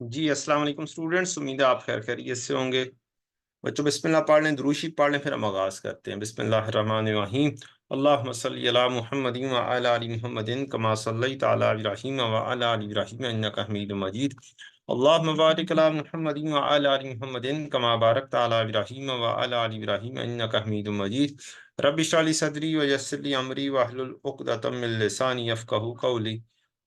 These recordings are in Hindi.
जी, अस्सलाम वालेकुम स्टूडेंट्स। उम्मीद है आप खैरियत से होंगे। बच्चों बिस्मिल्लाह पढ़ लें, दुरूद शरीफ पढ़ लें, फिर हम आगाज़ करते हैं। बिस्मिल्लाहिर्रहमानिर्रहीम। अल्लाहुम्मा सल्लि अला मुहम्मदिन व अला आलि मुहम्मदिन कमा सल्लैता अला इब्राहीम व अला आलि इब्राहीम इन्नका हमीदुम मजीद। अल्लाहुम्मा बारिक अला मुहम्मदिन व अला आलि मुहम्मदिन कमा बारकता अला इब्राहीम व अला आलि इब्राहीम इन्नका हमीदुम मजीद। रब्बि इश्रह ली सदरी व यस्सिर ली अमरी वहलुल उक़दतम मिन लिसानी यफ़क़हू क़ौली।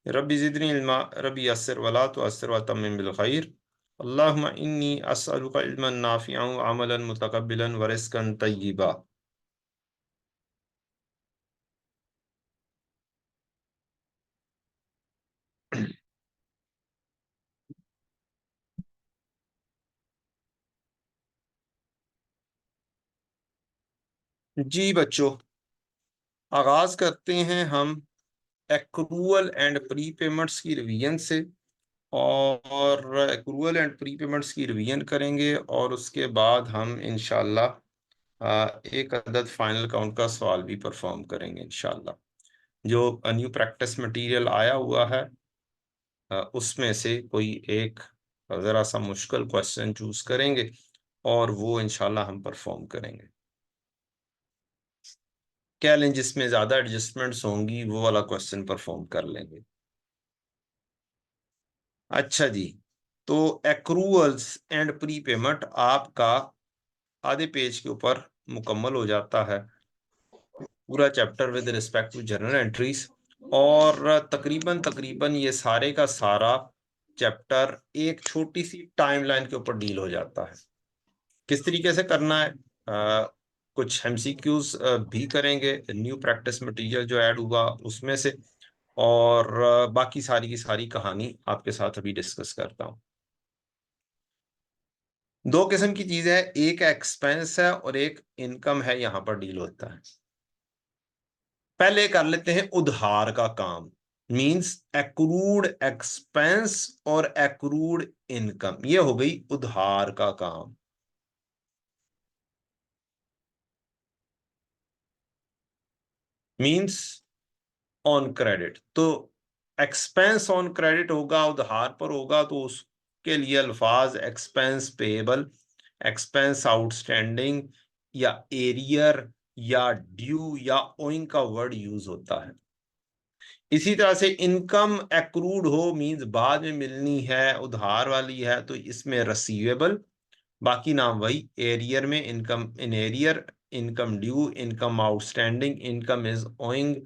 रब्बी ज़िदनी इल्मा रब्बी यस्सिर वला तुअस्सिर व तम्मिम बिल खैर। अल्लाहुम्मा इन्नी अस्अलुका इल्मन नाफ़िअन व अमलन मुतक़ब्बिलन व रिज़्क़न तय्यिबा। जी बच्चों, आगाज़ करते हैं हम एक्रूअल एंड प्री पेमेंट्स की रिवीजन से। और एक्रूअल एंड प्री पेमेंट्स की रिवीजन करेंगे और उसके बाद हम इंशाल्लाह एक अदद फाइनल काउंट का सवाल भी परफॉर्म करेंगे इंशाल्लाह। जो न्यू प्रैक्टिस मटेरियल आया हुआ है उसमें से कोई एक ज़रा सा मुश्किल क्वेश्चन चूज करेंगे और वो इंशाल्लाह हम परफॉर्म करेंगे। कह लें जिसमें ज़्यादा एडजस्टमेंट्स होंगी वो वाला क्वेश्चन परफॉर्म कर लेंगे। अच्छा जी, तो एक्रूअल्स एंड प्री पेमेंट आपका आधे पेज के ऊपर मुकम्मल हो जाता है, पूरा chapter with respect to journal entries. और तकरीबन तकरीबन ये सारे का सारा चैप्टर एक छोटी सी टाइमलाइन के ऊपर डील हो जाता है। किस तरीके से करना है, कुछ एमसीक्यूज भी करेंगे न्यू प्रैक्टिस मटेरियल जो ऐड हुआ उसमें से। और बाकी सारी की सारी कहानी आपके साथ अभी डिस्कस करता हूँ। दो किस्म की चीज है, एक एक्सपेंस है और एक इनकम है, यहां पर डील होता है। पहले कर लेते हैं उधार का काम, मींस एक्रूड एक्सपेंस और एक्रूड इनकम, ये हो गई उधार का काम। Means on credit. तो एक्सपेंस ऑन क्रेडिट होगा, उधार पर होगा, तो उसके लिए अल्फाज एक्सपेंस पेएबल, एक्सपेंस आउटस्टैंडिंग या एरियर या ड्यू या ओइंग का वर्ड यूज होता है। इसी तरह से इनकम एक्रूड हो मींस बाद में मिलनी है, उधार वाली है, तो इसमें रसीवेबल, बाकी नाम वही, एरियर में income in arrear, income due, income outstanding, income is owing.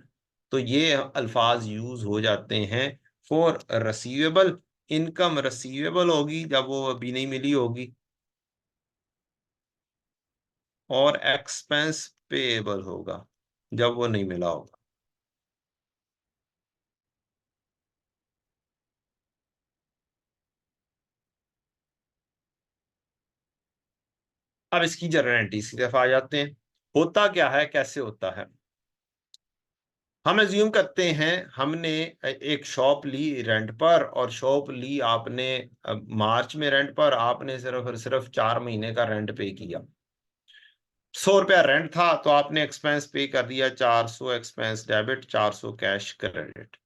तो ये अल्फाज यूज हो जाते हैं फॉर रसीवेबल। इनकम रसीवेबल होगी जब वो अभी नहीं मिली होगी, और एक्सपेंस पेएबल होगा जब वो नहीं मिला होगा। अब इसकी जर्नल एंट्रीज की तरफ आ जाते हैं। होता क्या है, कैसे होता है। हम एज्यूम करते हैं हमने एक शॉप ली रेंट पर, और शॉप ली आपने मार्च में रेंट पर, आपने सिर्फ और सिर्फ 4 महीने का रेंट पे किया। 100 रुपया रेंट था तो आपने एक्सपेंस पे कर दिया 400 एक्सपेंस डेबिट, 400 कैश क्रेडिट।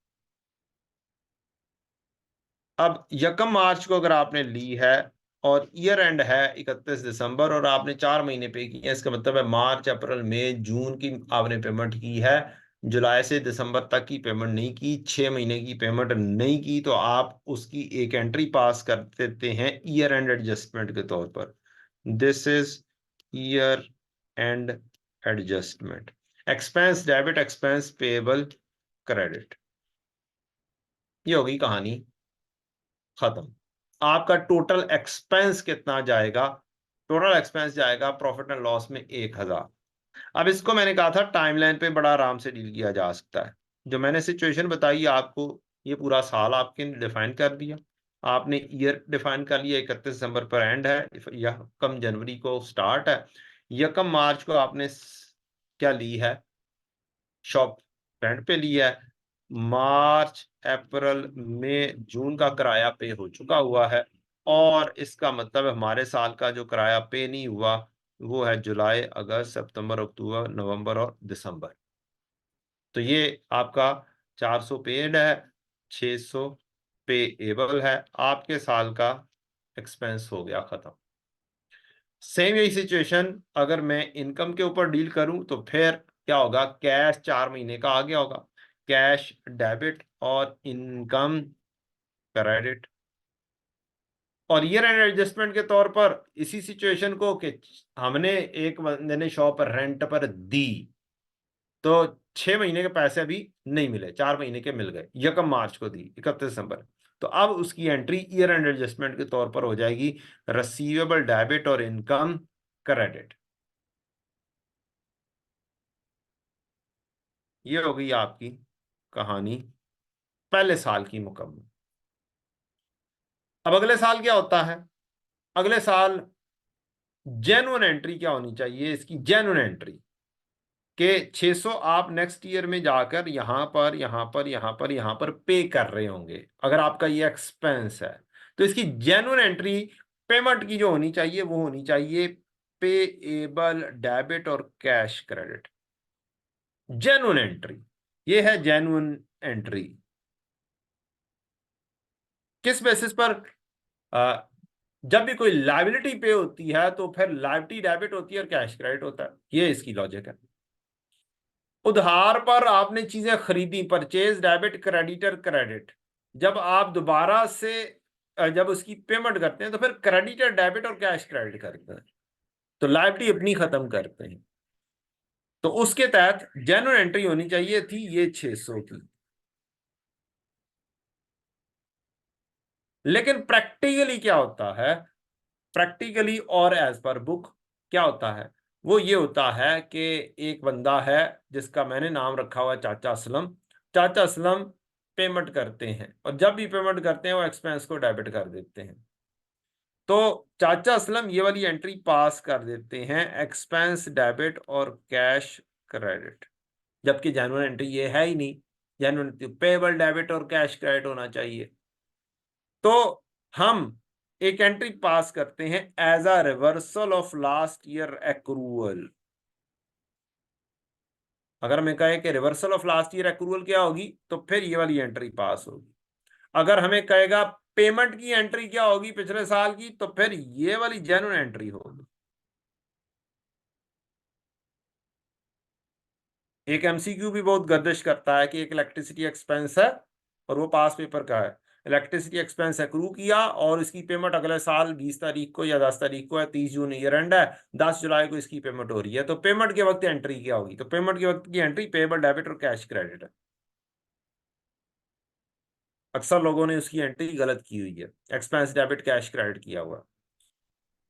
अब 1 मार्च को अगर आपने ली है और ईयर एंड है 31 दिसंबर, और आपने 4 महीने पे किए, इसका मतलब है मार्च अप्रैल मई जून की आपने पेमेंट की है, जुलाई से दिसंबर तक की पेमेंट नहीं की, 6 महीने की पेमेंट नहीं की, तो आप उसकी एक एंट्री पास कर देते हैं ईयर एंड एडजस्टमेंट के तौर पर। This is year and adjustment. Expense debit, expense payable, credit, ये होगी कहानी खत्म। आपका टोटल एक्सपेंस कितना जाएगा, टोटल एक्सपेंस जाएगा प्रॉफिट एंड लॉस में 1000। अब इसको मैंने कहा था टाइमलाइन पे बड़ा आराम से डील किया जा सकता है। जो मैंने सिचुएशन बताई आपको, ये पूरा साल आपके डिफाइन कर दिया, आपने ईयर डिफाइन कर लिया, 31 दिसंबर पर एंड है, यकम जनवरी को स्टार्ट है, यकम मार्च को आपने क्या ली है, शॉप रेंट पे लिया है, मार्च अप्रैल मई जून का किराया पे हो चुका हुआ है, और इसका मतलब हमारे साल का जो किराया पे नहीं हुआ वो है जुलाई अगस्त सितंबर अक्टूबर नवंबर और दिसंबर। तो ये आपका 400 पेड है, 600 पेएबल है, आपके साल का एक्सपेंस हो गया खत्म। सेम यही सिचुएशन अगर मैं इनकम के ऊपर डील करूं तो फिर क्या होगा, कैश 4 महीने का आ गया होगा, कैश डेबिट और इनकम क्रेडिट। और ईयर एंड एडजस्टमेंट के तौर पर इसी सिचुएशन को कि हमने एक बंदे ने शॉप रेंट पर दी, तो 6 महीने के पैसे अभी नहीं मिले, 4 महीने के मिल गए, 1 मार्च को दी, 31 दिसंबर। तो अब उसकी एंट्री ईयर एंड एडजस्टमेंट के तौर पर हो जाएगी रिसीवेबल डेबिट और इनकम क्रेडिट। ये हो गई आपकी कहानी पहले साल की मुकम्मल। अब अगले साल क्या होता है, अगले साल जेन्युइन एंट्री क्या होनी चाहिए, इसकी जेन्युइन एंट्री के 600 आप नेक्स्ट ईयर में जाकर यहां पर यहां पर यहां पर यहां पर पे कर रहे होंगे, अगर आपका ये एक्सपेंस है। तो इसकी जेन्युइन एंट्री पेमेंट की जो होनी चाहिए वो होनी चाहिए पेएबल डेबिट और कैश क्रेडिट। जेन्युइन एंट्री, ये है जेन्युइन एंट्री। किस बेसिस पर? जब भी कोई लायबिलिटी पे होती है तो फिर लायबिलिटी डेबिट होती है और कैश क्रेडिट होता है, ये इसकी लॉजिक है। उधार पर आपने चीजें खरीदी, परचेज डेबिट, क्रेडिटर क्रेडिट। जब आप दोबारा से जब उसकी पेमेंट करते हैं तो फिर क्रेडिटर डेबिट और कैश क्रेडिट करते हैं, तो लायबिलिटी अपनी खत्म करते हैं। तो उसके तहत जेन्युइन एंट्री होनी चाहिए थी ये 600 की। लेकिन प्रैक्टिकली क्या होता है, प्रैक्टिकली और एज पर बुक क्या होता है, वो ये होता है कि एक बंदा है जिसका मैंने नाम रखा हुआ है चाचा असलम। चाचा असलम पेमेंट करते हैं और जब भी पेमेंट करते हैं वो एक्सपेंस को डेबिट कर देते हैं। तो चाचा असलम ये वाली एंट्री पास कर देते हैं, एक्सपेंस डेबिट और कैश क्रेडिट। जबकि जेन्युइन एंट्री ये है ही नहीं, जेन्युइन पेबल डेबिट और कैश क्रेडिट होना चाहिए। तो हम एक एंट्री पास करते हैं as a reversal of last year accrual. अगर हमें कहे कि reversal of last year accrual क्या होगी, तो फिर ये वाली एंट्री पास होगी। अगर हमें कहेगा पेमेंट की एंट्री क्या होगी पिछले साल की, तो फिर ये वाली जेन्युइन एंट्री होगी। एक एमसीक्यू भी बहुत गर्दिश करता है कि एक इलेक्ट्रिसिटी एक्सपेंस है और वो पास पेपर का है, इलेक्ट्रिसिटी एक्सपेंस एक्रू किया और इसकी पेमेंट अगले साल 20 तारीख को या 10 तारीख को है, 30 जून ईयर एंड है, 10 जुलाई को इसकी पेमेंट हो रही है। तो पेमेंट के वक्त एंट्री क्या होगी, तो पेमेंट के वक्त की एंट्री पेबल डेबिट और कैश क्रेडिट है। अक्सर लोगों ने उसकी एंट्री गलत की हुई है, एक्सपेंस डेबिट कैश क्रेडिट किया हुआ।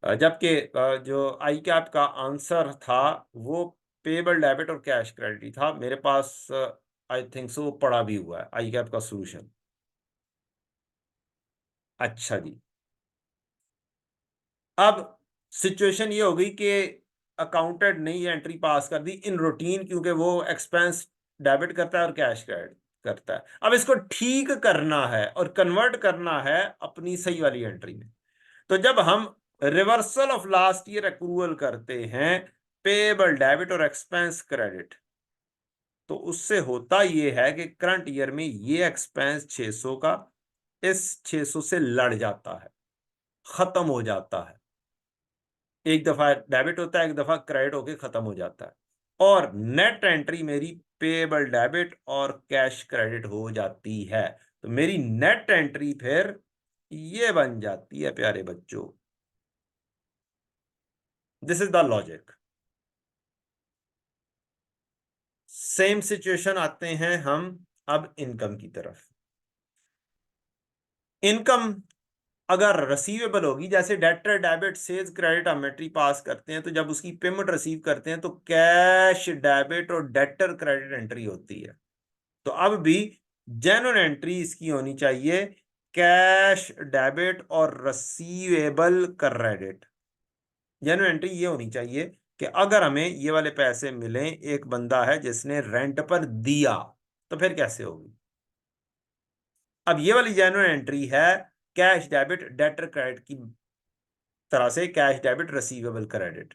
जबकि जो आई कैप का आंसर था वो पेबल डेबिट और कैश क्रेडिट ही था। मेरे पास आई थिंक सो पड़ा भी हुआ है आई कैप का सोल्यूशन। अच्छा जी, अब सिचुएशन ये हो गई कि अकाउंटेंट ने ये एंट्री पास कर दी इन रूटीन, क्योंकि वो एक्सपेंस डेबिट करता है और कैश क्रेडिट करता है। अब इसको ठीक करना है और कन्वर्ट करना है अपनी सही वाली एंट्री में। तो जब हम reversal of last year accrual करते हैं पेएबल डेबिट और एक्सपेंस क्रेडिट, तो उससे होता ये है कि करंट ईयर में ये एक्सपेंस 600 का इस 600 से लड़ जाता है, खत्म हो जाता है। एक दफा डेबिट होता है, एक दफा क्रेडिट होके खत्म हो जाता है, और नेट एंट्री मेरी पेएबल डेबिट और कैश क्रेडिट हो जाती है। तो मेरी नेट एंट्री फिर ये बन जाती है प्यारे बच्चों। This is the logic. Same situation आते हैं हम अब इनकम की तरफ। इनकम अगर रिसीवेबल होगी, जैसे डेटर डेबिट सेल्स क्रेडिट हम एंट्री पास करते हैं, तो जब उसकी पेमेंट रिसीव करते हैं तो कैश डेबिट और डेटर क्रेडिट एंट्री होती है। तो अब भी जेन्युइन एंट्री इसकी होनी चाहिए कैश डेबिट और रिसीवेबल क्रेडिट। जेन्युइन एंट्री ये होनी चाहिए कि अगर हमें ये वाले पैसे मिले, एक बंदा है जिसने रेंट पर दिया, तो फिर कैसे होगी। अब ये वाली जेन्युइन एंट्री है कैश डेबिट डेटर क्रेडिट की तरह से, कैश डेबिट रिसीवेबल क्रेडिट।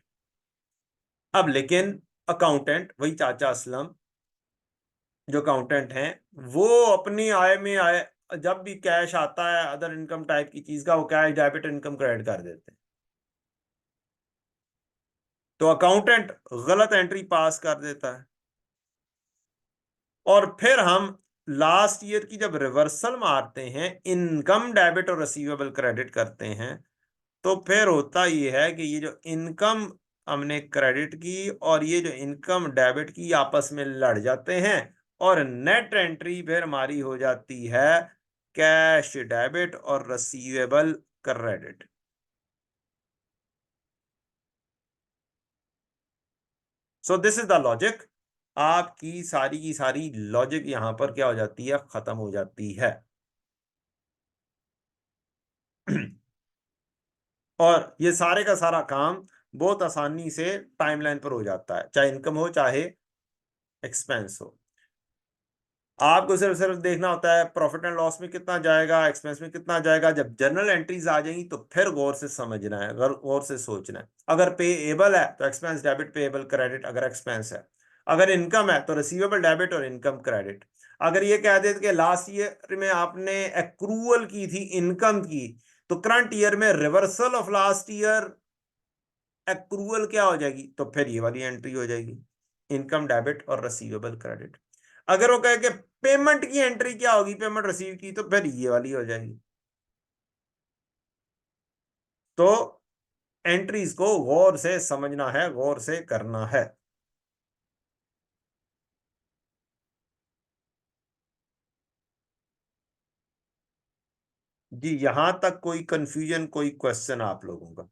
अब लेकिन अकाउंटेंट वही चाचा असलम जो अकाउंटेंट हैं, वो अपनी आय में आय जब भी कैश आता है अदर इनकम टाइप की चीज का, वो कैश डेबिट इनकम क्रेडिट कर देते हैं। तो अकाउंटेंट गलत एंट्री पास कर देता है, और फिर हम लास्ट ईयर की जब रिवर्सल मारते हैं, इनकम डेबिट और रिसीवेबल क्रेडिट करते हैं, तो फिर होता ये है कि ये जो इनकम हमने क्रेडिट की और ये जो इनकम डेबिट की आपस में लड़ जाते हैं, और नेट एंट्री फिर हमारी हो जाती है कैश डेबिट और receivable credit. So this is the logic. आपकी सारी की सारी लॉजिक यहां पर क्या हो जाती है, खत्म हो जाती है। और ये सारे का सारा काम बहुत आसानी से टाइमलाइन पर हो जाता है, चाहे इनकम हो चाहे एक्सपेंस हो। आपको सिर्फ सिर्फ देखना होता है प्रॉफिट एंड लॉस में कितना जाएगा, एक्सपेंस में कितना जाएगा। जब जर्नल एंट्रीज आ जाएंगी तो फिर गौर से समझना है, गौर से सोचना है। अगर पेएबल है तो एक्सपेंस डेबिट, पेएबल क्रेडिट अगर एक्सपेंस है। अगर इनकम है तो रिसीवेबल डेबिट और इनकम क्रेडिट। अगर ये कह देते कि लास्ट ईयर में आपने एक्रूवल की थी इनकम की, तो करंट ईयर में reversal of last year accrual क्या हो जाएगी, तो फिर ये वाली एंट्री हो जाएगी, इनकम डेबिट और रिसीवेबल क्रेडिट। अगर वो कहे कि पेमेंट की एंट्री क्या होगी, पेमेंट रिसीव की, तो फिर ये वाली हो जाएगी। तो एंट्रीज को गौर से समझना है, गौर से करना है। जी, यहां तक कोई कंफ्यूजन, कोई क्वेश्चन आप लोगों का?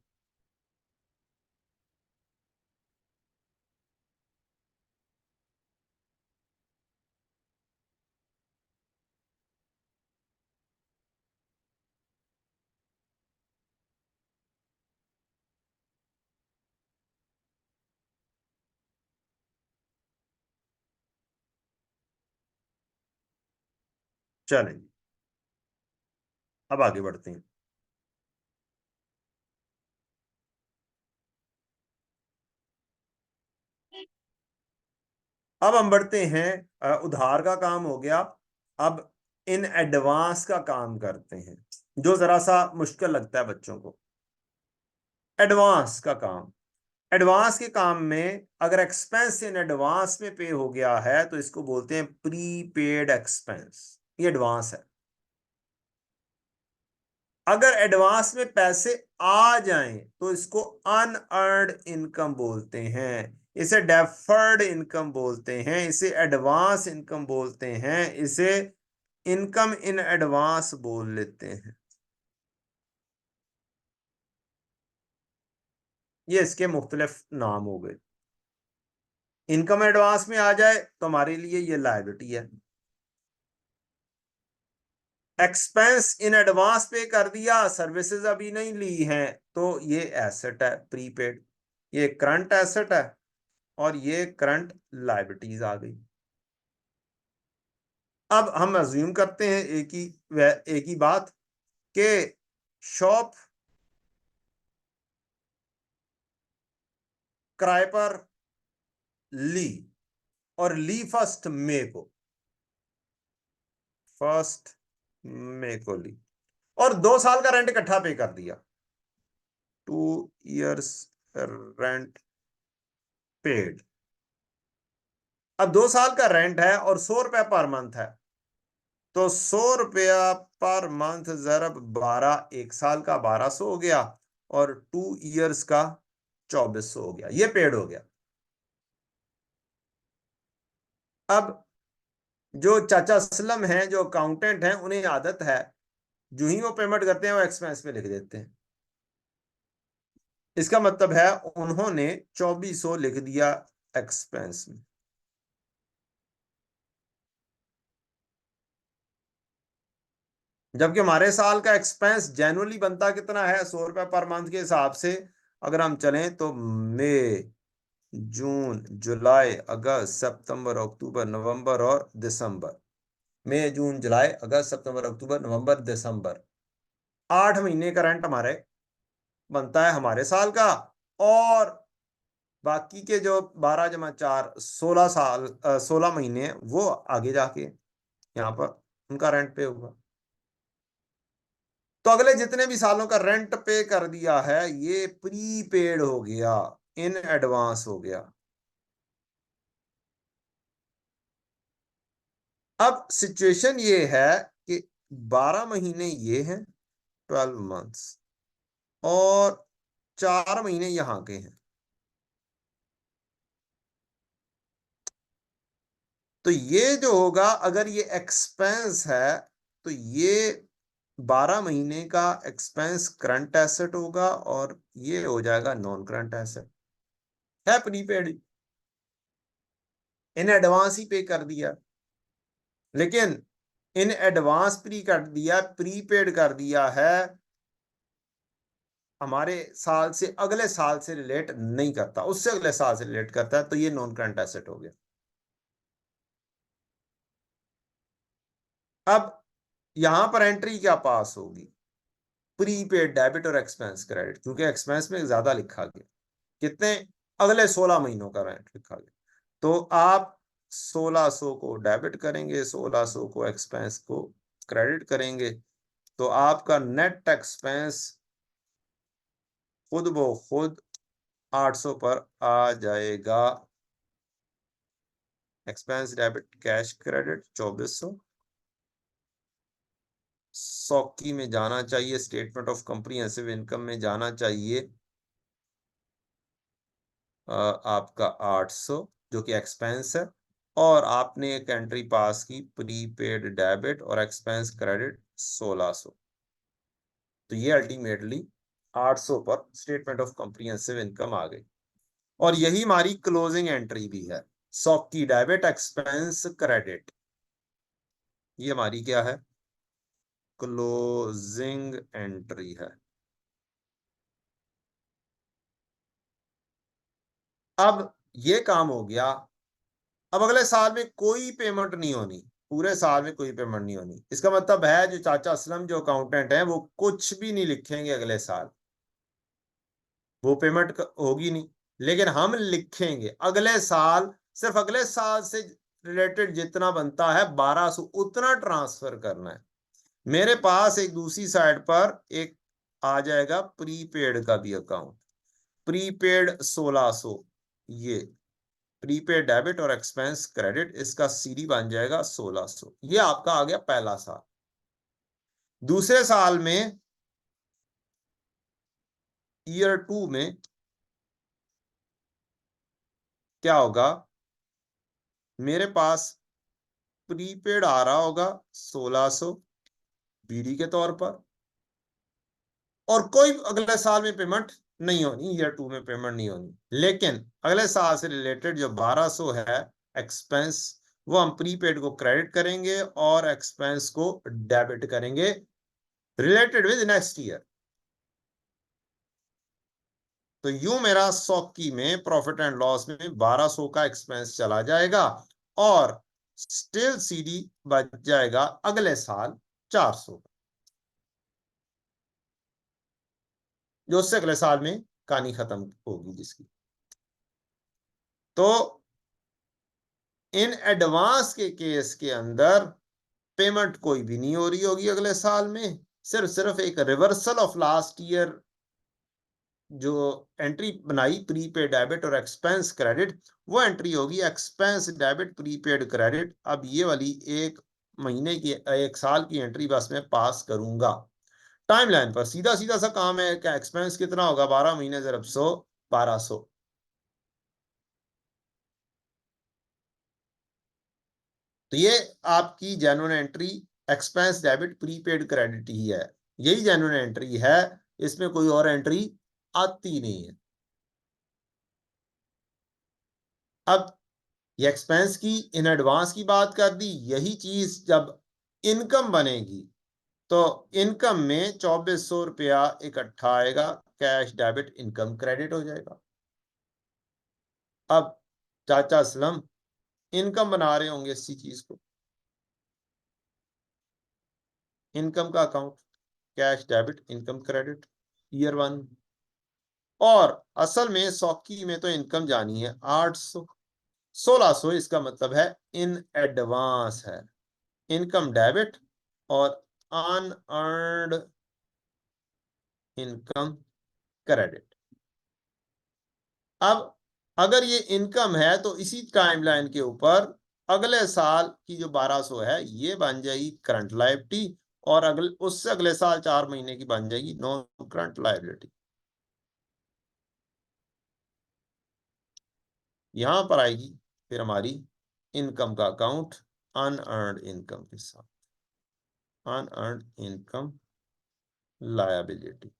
चलें, अब आगे बढ़ते हैं। अब हम बढ़ते हैं, उधार का काम हो गया। अब इन एडवांस का काम करते हैं, जो जरा सा मुश्किल लगता है बच्चों को। एडवांस का काम, एडवांस के काम में अगर एक्सपेंस इन एडवांस में पे हो गया है तो इसको बोलते हैं प्रीपेड एक्सपेंस। ये एडवांस है। अगर एडवांस में पैसे आ जाएं तो इसको अनअर्न्ड इनकम बोलते हैं, इसे डेफर्ड इनकम बोलते हैं, इसे एडवांस इनकम बोलते हैं, इसे इनकम इन एडवांस बोल लेते हैं। ये इसके मुख्तलिफ नाम हो गए। इनकम एडवांस में आ जाए तो हमारे लिए ये लायबिलिटी है। एक्सपेंस इन एडवांस पे कर दिया, सर्विसेज अभी नहीं ली हैं, तो ये एसेट है प्रीपेड, ये करंट एसेट है, और ये करंट लायबिलिटीज आ गई। अब हम अज्यूम करते हैं एक ही बात कि शॉप किराए पर ली, और ली फर्स्ट मे को ली, और 2 साल का रेंट इकट्ठा पे कर दिया, 2 years रेंट पेड। अब 2 साल का रेंट है और 100 रुपया पर मंथ है, तो 100 रुपया पर मंथ जरब 12, 1 साल का 1200 हो गया, और 2 years का 2400 हो गया। ये पेड हो गया। अब जो चाचा असलम हैं, जो अकाउंटेंट हैं, उन्हें आदत है जो ही वो पेमेंट करते हैं वो एक्सपेंस में लिख देते हैं। इसका मतलब है उन्होंने 2400 लिख दिया एक्सपेंस में। जबकि हमारे साल का एक्सपेंस जेनुअली बनता कितना है, 100 रुपया पर मंथ के हिसाब से अगर हम चलें तो मई, जून, जुलाई, अगस्त, सितंबर, अक्टूबर, नवंबर और दिसंबर। मई, जून, जुलाई, अगस्त, सितंबर, अक्टूबर, नवंबर, दिसंबर, 8 महीने का रेंट हमारे बनता है हमारे साल का। और बाकी के जो 12 × 4 16 महीने वो आगे जाके यहाँ पर उनका रेंट पे होगा। तो अगले जितने भी सालों का रेंट पे कर दिया है ये प्रीपेड हो गया, इन एडवांस हो गया। अब सिचुएशन ये है कि 12 महीने ये हैं, 12 मंथ्स, और 4 महीने यहां के हैं। तो ये जो होगा, अगर ये एक्सपेंस है तो ये 12 महीने का एक्सपेंस करंट एसेट होगा और ये हो जाएगा नॉन करंट एसेट। है प्रीपेड, इन एडवांस ही पे कर दिया, लेकिन इन एडवांस प्री कर दिया, प्रीपेड कर दिया है, हमारे साल से अगले साल से रिलेट नहीं करता, उससे अगले साल से रिलेट करता है, तो ये नॉन करंट एसेट हो गया। अब यहां पर एंट्री क्या पास होगी? प्रीपेड डेबिट और एक्सपेंस क्रेडिट, क्योंकि एक्सपेंस में ज्यादा लिखा गया, कितने, अगले 16 महीनों का रेंट लिखा गया। तो आप 1600 को डेबिट करेंगे, 1600 को एक्सपेंस को क्रेडिट करेंगे, तो आपका नेट एक्सपेंस खुद ब खुद 800 पर आ जाएगा। Expense debit cash credit 2400। सॉकी में जाना चाहिए, स्टेटमेंट ऑफ कॉम्प्रिहेंसिव इनकम में जाना चाहिए आपका 800 जो कि एक्सपेंस है, और आपने एक एंट्री पास की प्रीपेड डेबिट और एक्सपेंस क्रेडिट 1600। तो ये अल्टीमेटली 800 पर स्टेटमेंट ऑफ कॉम्प्रिहेंसिव इनकम आ गई, और यही हमारी क्लोजिंग एंट्री भी है। सॉकी डेबिट एक्सपेंस क्रेडिट, ये हमारी क्या है? क्लोजिंग एंट्री है। अब ये काम हो गया। अब अगले साल में कोई पेमेंट नहीं होनी, पूरे साल में कोई पेमेंट नहीं होनी। इसका मतलब है जो चाचा असलम जो अकाउंटेंट है वो कुछ भी नहीं लिखेंगे अगले साल, वो पेमेंट होगी नहीं। लेकिन हम लिखेंगे अगले साल, सिर्फ अगले साल से रिलेटेड जितना बनता है 1200 उतना ट्रांसफर करना है। मेरे पास एक दूसरी साइड पर एक आ जाएगा प्रीपेड का भी अकाउंट, प्रीपेड 1600, ये प्रीपेड डेबिट और एक्सपेंस क्रेडिट, इसका सीडी बन जाएगा 1600। ये आपका आ गया पहला साल। दूसरे साल में, ईयर 2 में क्या होगा? मेरे पास प्रीपेड आ रहा होगा 1600 बीडी के तौर पर, और कोई अगले साल में पेमेंट नहीं होनी, ईयर 2 में पेमेंट नहीं होनी। लेकिन अगले साल से रिलेटेड जो 1200 है एक्सपेंस, वो हम प्रीपेड को क्रेडिट करेंगे और एक्सपेंस को डेबिट करेंगे रिलेटेड विद नेक्स्ट ईयर। तो यूं मेरा सॉकी में प्रॉफिट एंड लॉस में 1200 का एक्सपेंस चला जाएगा, और स्टिल सीडी बच जाएगा अगले साल 400, जो उससे अगले साल में कहानी खत्म होगी जिसकी। तो इन एडवांस के केस के अंदर पेमेंट कोई भी नहीं हो रही होगी अगले साल में, सिर्फ सिर्फ एक रिवर्सल ऑफ लास्ट ईयर जो एंट्री बनाई प्रीपेड डेबिट और एक्सपेंस क्रेडिट, वो एंट्री होगी एक्सपेंस डेबिट प्रीपेड क्रेडिट। अब ये वाली एक महीने की, एक साल की एंट्री बस मैं पास करूंगा टाइमलाइन पर। सीधा सीधा सा काम है, क्या एक्सपेंस कितना होगा? 12 महीने ज़रब 100, 1200। तो ये आपकी genuine entry expense debit prepaid credit ही है, यही जेन्युइन एंट्री है, इसमें कोई और एंट्री आती नहीं है। अब ये एक्सपेंस की इन एडवांस की बात कर दी, यही चीज जब इनकम बनेगी तो इनकम में 2400 रुपया इकट्ठा आएगा, कैश डेबिट इनकम क्रेडिट हो जाएगा। अब चाचा असलम इनकम बना रहे होंगे इसी चीज को, इनकम का account, cash debit income credit year 1, और असल में सौकी में तो इनकम जानी है 800, 1600 इसका मतलब है इन एडवांस है, इनकम डेबिट और अनअर्न्ड इनकम क्रेडिट। अब अगर ये इनकम है तो इसी टाइमलाइन के ऊपर अगले साल की जो 1200 है ये बन जाएगी करंट लायबिलिटी, और अगले उससे अगले साल 4 महीने की बन जाएगी नॉन करंट लायबिलिटी। यहां पर आएगी फिर हमारी इनकम का अकाउंट अनअर्न्ड इनकम के साथ, अनअर्न्ड इनकम लायबिलिटी।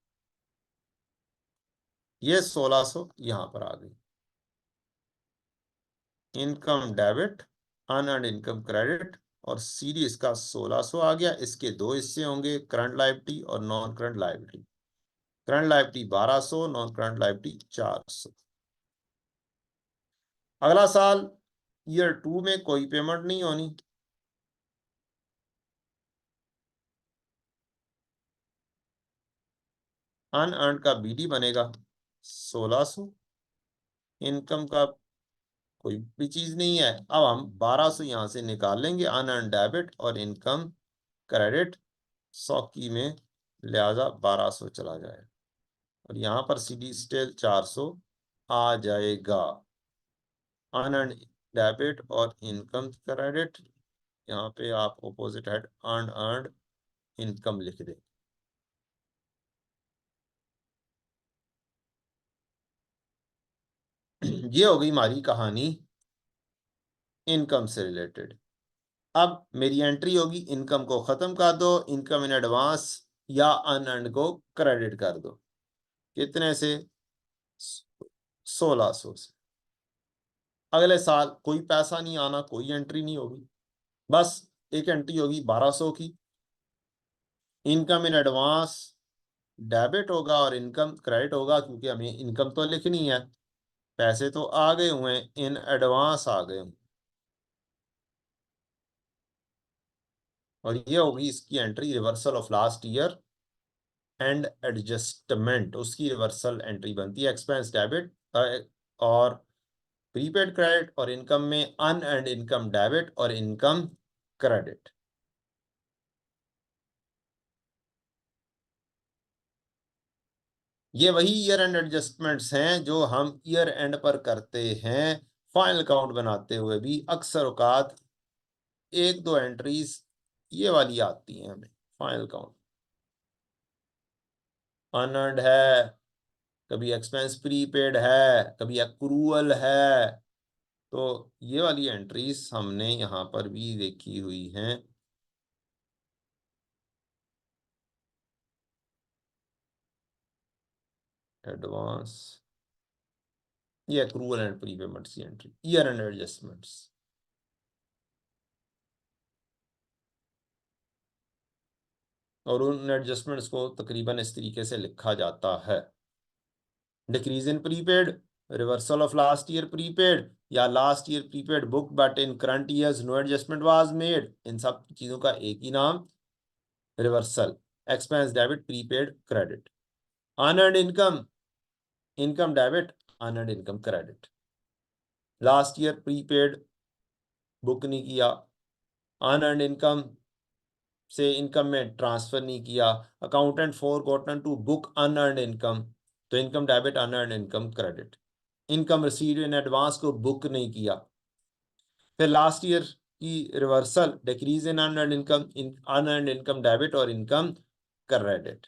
ये 1600 यहां पर आ गई। Income debit, unearned income credit, और सीडी इसका 1600 आ गया। इसके दो हिस्से होंगे, करंट लायबिलिटी और non current liability. Current liability 1200, non current liability 400। अगला साल ईयर 2 में कोई पेमेंट नहीं होनी। अनअर्न्ड का बीडी बनेगा 1600। इनकम का कोई भी चीज नहीं है। अब हम 1200 यहां से निकाल लेंगे, अनअर्न्ड डेबिट और इनकम क्रेडिट 100 की में, लिहाजा 1200 चला जाए, और यहां पर सीडी स्टिल 400 आ जाएगा। अनअर्न्ड डेबिट और इनकम क्रेडिट, यहाँ पे आप ऑपोजिट हेड अनअर्न्ड इनकम लिख दें। ये हो गई हमारी कहानी इनकम से रिलेटेड। अब मेरी एंट्री होगी, इनकम को खत्म कर दो, इनकम इन एडवांस या अनअर्न्ड को क्रेडिट कर दो। कितने से? 1600 से। अगले साल कोई पैसा नहीं आना, कोई एंट्री नहीं होगी, बस एक एंट्री होगी 1200 की। इनकम इन एडवांस डेबिट होगा और इनकम क्रेडिट होगा, क्योंकि हमें इनकम तो लिखनी है। पैसे तो आ गए हुए हैं, इन एडवांस आ गए हुए, और ये होगी इसकी entry, reversal of last year and adjustment, उसकी रिवर्सल एंट्री बनती है। एक्सपेंस डेबिट और प्रीपेड क्रेडिट, और इनकम में अनअर्न्ड इनकम डेबिट और इनकम क्रेडिट। ये वही ईयर एंड एडजस्टमेंट्स हैं जो हम ईयर एंड पर करते हैं। फाइनल अकाउंट बनाते हुए भी अक्सर औकात एक दो एंट्रीज ये वाली आती हैं हमें। फाइनल अकाउंट अनअर्न्ड है, कभी एक्सपेंस प्रीपेड है, कभी एक्रूअल है, तो ये वाली एंट्रीज हमने यहाँ पर भी देखी हुई हैं। एडवांस, ये एक्रूअल एंड प्रीपेमेंट्स की एंट्री, ईयर एंड एडजस्टमेंट्स। और उन एडजस्टमेंट्स को तकरीबन इस तरीके से लिखा जाता है: decrease in prepaid, reversal of last year prepaid, या last year prepaid book but in current years no adjustment was made. इन सब चीजों का एक ही नाम, reversal. Expense debit, prepaid credit. Unearned income, income debit, unearned income credit. Last year prepaid book नहीं किया, अनअर्न्ड इनकम से इनकम में ट्रांसफर नहीं किया, accountant forgotten to book unearned income, तो income debit, unearned income credit. Income received in advance को बुक नहीं किया, फिर लास्ट ईयर की reversal, decrease in unearned income, unearned income debit और इनकम क्रेडिट।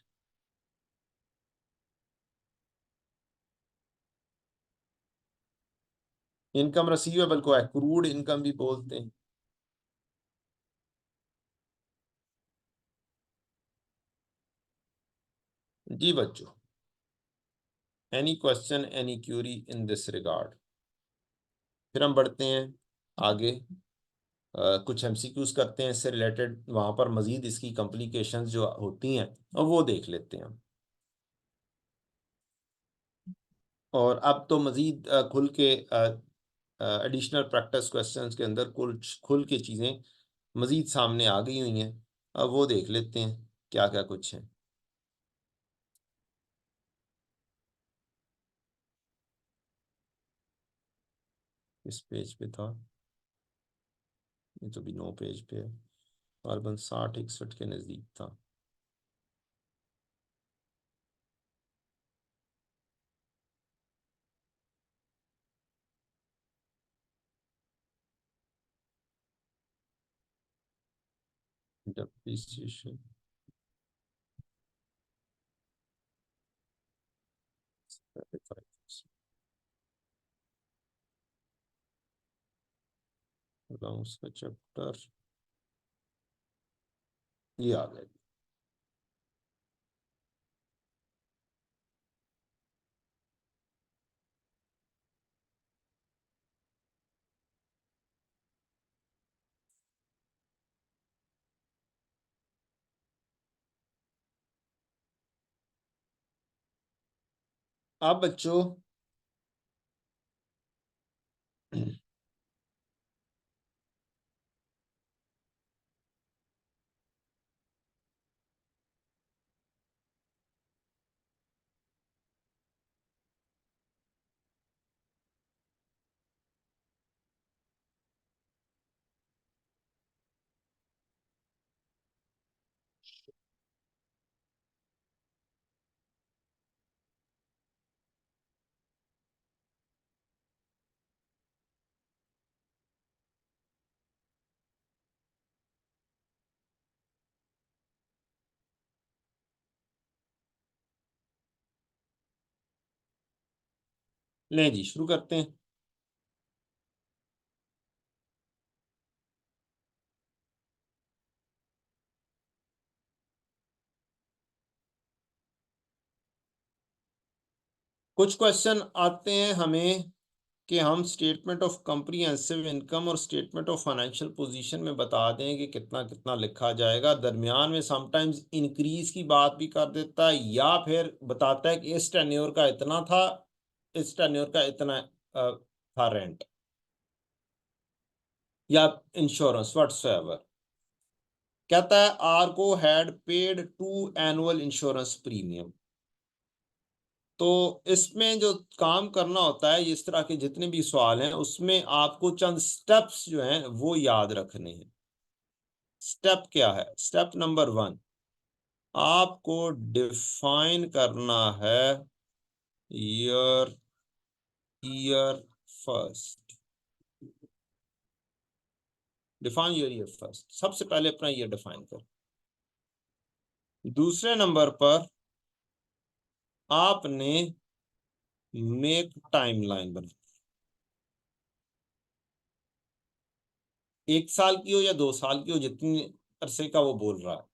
इनकम रिसीवेबल को एक्रूड इनकम भी बोलते हैं। जी बच्चों, any question, any Curie in this regard? फिर हम बढ़ते हैं आगे, कुछ एमसीक्यूज करते हैं इससे रिलेटेड, वहां पर मजीद इसकी कॉम्प्लिकेशंस जो होती हैं और वो देख लेते हैं हम। और अब तो मजीद खुल के एडिशनल प्रैक्टिस क्वेश्चंस के अंदर कुछ खुल के चीज़ें मजीद सामने आ गई हुई हैं। अब वो देख लेते हैं क्या क्या कुछ है। इस पेज पे था, ये तो भी 9 पेज पे है। कार्बन 60 61 के नज़दीक था। डेप्रिसिएशन अकाउंट्स का चैप्टर ये आ गया। अब बच्चों ले जी शुरू करते हैं। कुछ क्वेश्चन आते हैं हमें कि हम स्टेटमेंट ऑफ कॉम्प्रिहेंसिव इनकम और स्टेटमेंट ऑफ फाइनेंशियल पोजीशन में बता दें कि कितना कितना लिखा जाएगा। दरमियान में समटाइम्स इंक्रीज की बात भी कर देता है या फिर बताता है कि इस टेन्योर का इतना था, इस टेन्योर का इतना था रेंट या इंश्योरेंस व्हाटसोएवर। कहता है Arco had paid 2 annual insurance premium. तो इसमें जो काम करना होता है, इस तरह के जितने भी सवाल हैं उसमें आपको चंद स्टेप्स जो हैं वो याद रखने हैं। स्टेप क्या है? स्टेप नंबर 1, आपको डिफाइन करना है year year first. Define your year first, सबसे पहले अपना ईयर डिफाइन कर। दूसरे नंबर पर आपने मेक टाइमलाइन बना, 1 साल की हो या 2 साल की हो, जितनी अरसे का वो बोल रहा है,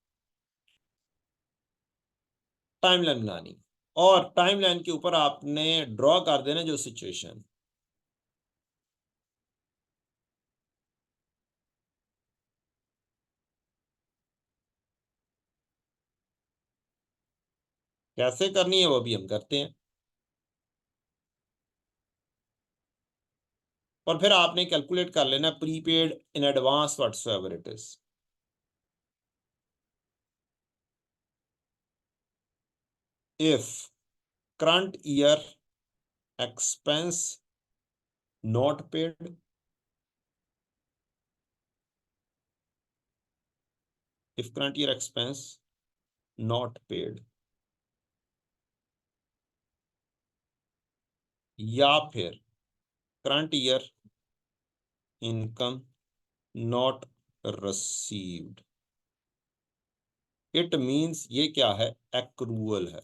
टाइमलाइन बनानी। और टाइमलाइन के ऊपर आपने ड्रॉ कर देना जो सिचुएशन। कैसे करनी है वो भी हम करते हैं। और फिर आपने कैलकुलेट कर लेना prepaid in advance whatsoever it is. If current year expense not paid, if current year expense not paid, या फिर current year income not received, it means ये क्या है? एक्रूअल है।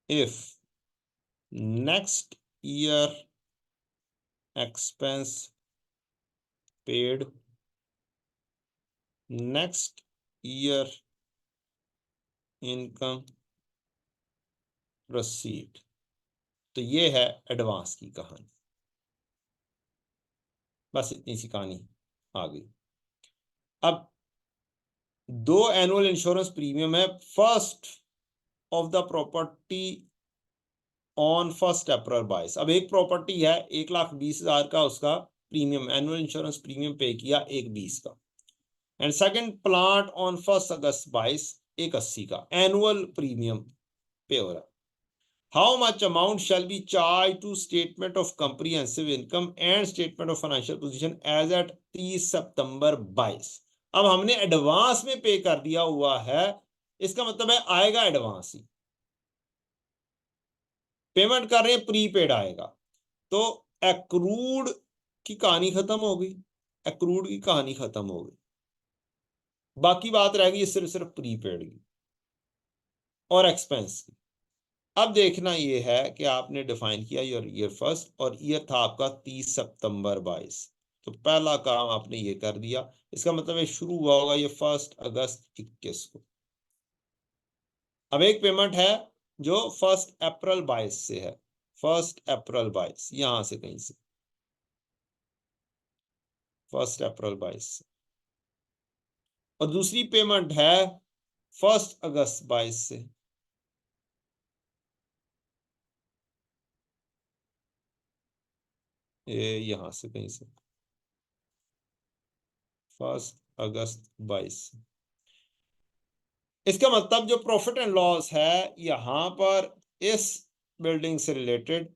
If next year expense paid, next year income received, तो ये है एडवांस की कहानी। बस इतनी सी कहानी आ गई। अब 2 एनुअल इंश्योरेंस प्रीमियम है। First of the property on 1 अप्रैल 22। अब एक प्रॉपर्टी है 1,20,000 का, उसका प्रीमियम एनुअल इंश्योरेंस प्रीमियम पे किया 1,20 का। And second plant on 1 August 22, 1,80 का एनुअल प्रीमियम पे हो रहा है। How much amount shall be charge to statement of comprehensive income and statement of financial position as at 30 September 22। अब हमने एडवांस में पे कर दिया हुआ है, इसका मतलब है आएगा एडवांस ही। पेमेंट कर रहे हैं, प्रीपेड आएगा। तो एक्रूड की कहानी खत्म हो गई, एक्रूड की कहानी खत्म हो गई। बाकी बात रह गई सिर्फ सिर्फ प्रीपेड की और एक्सपेंस की। अब देखना ये है कि आपने डिफाइन किया ईयर फर्स्ट, और ईयर था आपका 30 सितंबर 22। तो पहला काम आपने ये कर दिया। इसका मतलब ये शुरू हुआ होगा ये 1 अगस्त 21 को। अब एक पेमेंट है जो 1 अप्रैल 22 से है, 1 अप्रैल 22 यहां से कहीं से, 1 अप्रैल 22 से। और दूसरी पेमेंट है 1 अगस्त 22 से। ये यहां से कहीं से 1 अगस्त 22। इसका मतलब जो प्रॉफिट एंड लॉस है यहां पर इस बिल्डिंग से रिलेटेड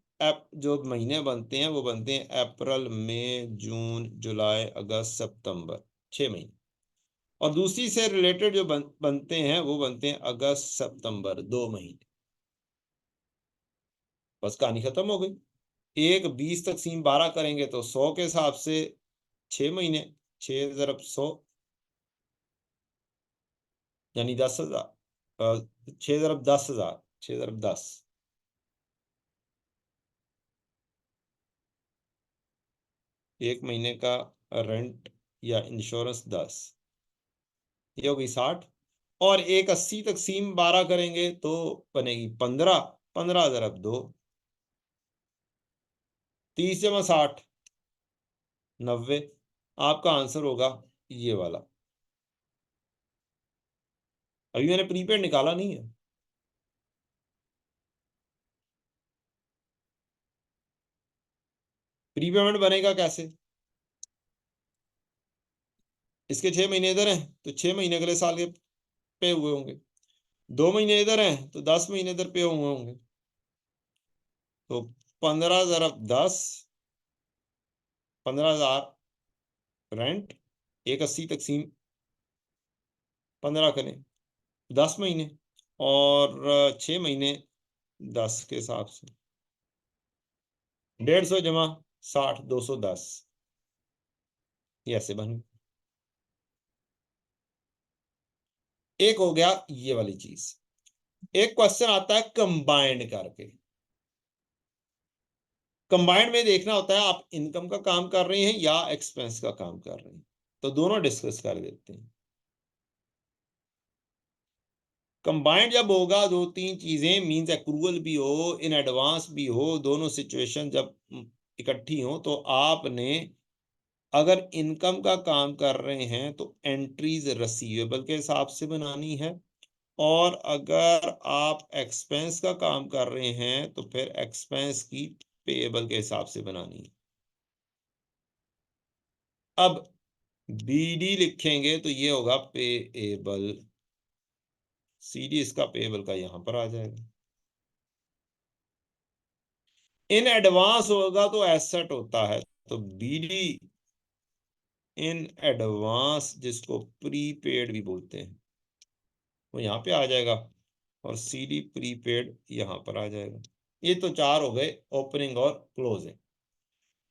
जो महीने बनते हैं वो बनते हैं अप्रैल मई जून जुलाई अगस्त सितंबर, 6 महीने। और दूसरी से रिलेटेड जो बनते हैं वो बनते हैं अगस्त सितंबर, 2 महीने। बस कहानी खत्म हो गई। एक 20 तकसीम 12 करेंगे तो 100 के हिसाब से 6 महीने, 6 × 100 यानी 10,000, 6 × 10,000, 6 × 10, एक महीने का रेंट या इंश्योरेंस 10, ये हो गई 60। और एक 80 तकसीम 12 करेंगे तो बनेगी 15, 15 × 2, 30 × 60, 90। आपका आंसर होगा ये वाला। अभी मैंने प्रीपेड निकाला नहीं है। प्रीपेमेंट बनेगा कैसे? इसके 6 महीने इधर हैं तो 6 महीने अगले साल के पे हुए होंगे, 2 महीने इधर हैं तो 10 महीने इधर पे हुए होंगे। तो 15 × 10, 15,000 रेंट, एक 80 तकसीम 15 करें, 10 महीने, और 6 महीने 10 के हिसाब से 150 जमा 60, 210, ये ऐसे बन। एक हो गया ये वाली चीज। एक क्वेश्चन आता है कंबाइंड करके। कंबाइंड में देखना होता है आप इनकम का काम कर रहे हैं या एक्सपेंस का काम कर रहे हैं, तो दोनों डिस्कस कर देते हैं। कंबाइंड जब होगा दो तीन चीजें, मींस एक्रूवल भी हो इन एडवांस भी हो, दोनों सिचुएशन जब इकट्ठी हो तो आपने अगर इनकम का काम कर रहे हैं तो एंट्रीज रसीवेबल के हिसाब से बनानी है, और अगर आप एक्सपेंस का काम कर रहे हैं तो फिर एक्सपेंस की पेएबल के हिसाब से बनानी है। अब बीडी लिखेंगे तो ये होगा पेएबल, सीडी इसका पेएबल का यहां पर आ जाएगा। इन एडवांस होगा तो एसेट होता है, तो बीडी इन एडवांस, जिसको प्रीपेड भी बोलते हैं, वो यहां पे आ जाएगा, और सीडी प्रीपेड यहां पर आ जाएगा। ये तो चार हो गए, ओपनिंग और क्लोजिंग।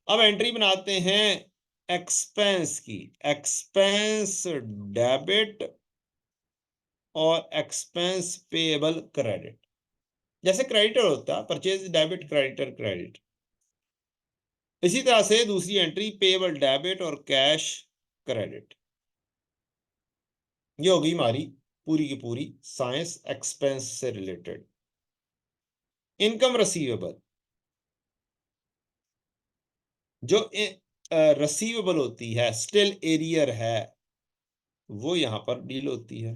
अब एंट्री बनाते हैं एक्सपेंस की। एक्सपेंस डेबिट और एक्सपेंस पेएबल क्रेडिट। जैसे क्रेडिटर होता है परचेज डेबिट, क्रेडिटर क्रेडिट, इसी तरह से दूसरी एंट्री पेएबल डेबिट और कैश क्रेडिट। ये होगी हमारी पूरी की पूरी साइंस एक्सपेंस से रिलेटेड। इनकम रसीवेबल, जो रसीवेबल होती है, स्टिल एरियर है, वो यहां पर डील होती है।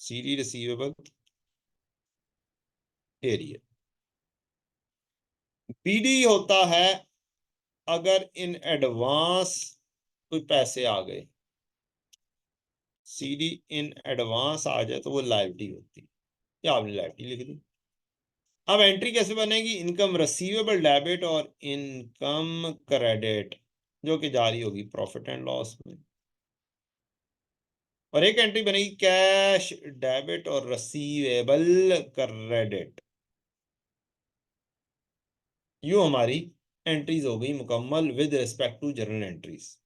CD receivable arrear. पीडी होता है अगर इन एडवांस कोई पैसे आ गए, सीडी इन एडवांस आ जाए तो वो लायबिलिटी होती है, या आपने लायबिलिटी लिख दी। अब एंट्री कैसे बनेगी? इनकम रसीवेबल डेबिट और इनकम क्रेडिट, जो कि जारी होगी प्रॉफिट एंड लॉस में। और एक एंट्री बनेगी कैश डेबिट और रसीवेबल क्रेडिट। यूं हमारी एंट्रीज हो गई मुकम्मल with respect to journal entries.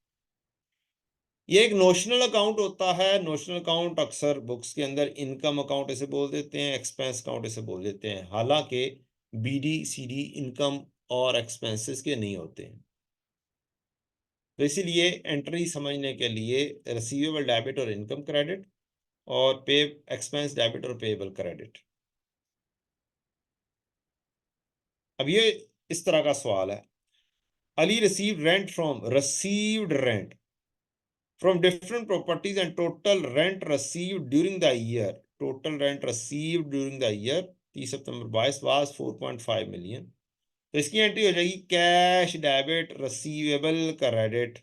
ये एक नोशनल अकाउंट होता है। नोशनल अकाउंट अक्सर बुक्स के अंदर इनकम अकाउंट इसे बोल देते हैं, एक्सपेंस अकाउंट इसे बोल देते हैं, हालांकि बीडी सीडी इनकम और एक्सपेंसेस के नहीं होते हैं। तो इसीलिए एंट्री समझने के लिए रिसीवेबल डेबिट और इनकम क्रेडिट, और पे एक्सपेंस डेबिट और पेएबल क्रेडिट। अब ये इस तरह का सवाल है, Ali received rent from different properties and total rent received during the year, total rent received during the year 30 September 22 was 4.5 million। तो इसकी एंट्री हो जाएगी cash debit receivable credit.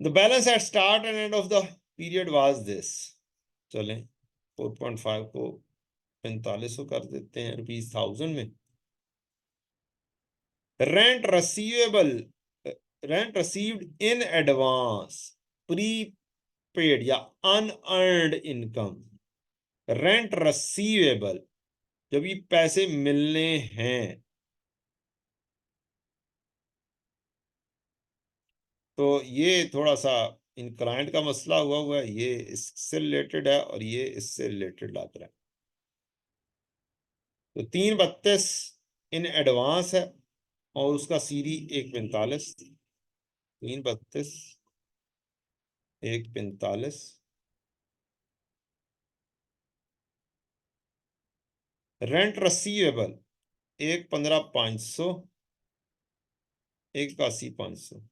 The balance at start and and of the period was this. चलें 4.5 को 4500 कर देते हैं रुपीज 1000 में। Rent receivable, rent received in advance, pre paid या अनअर्न्ड इनकम। रेंट रिसीवेबल जब ये पैसे मिलने हैं, तो ये थोड़ा सा इन क्लाइंट का मसला हुआ है, ये इससे रिलेटेड है और ये इससे रिलेटेड लग रहा है। तो 332 इन एडवांस है और उसका सीरी 145, 332 145। Rent receivable 115,500, 81,500।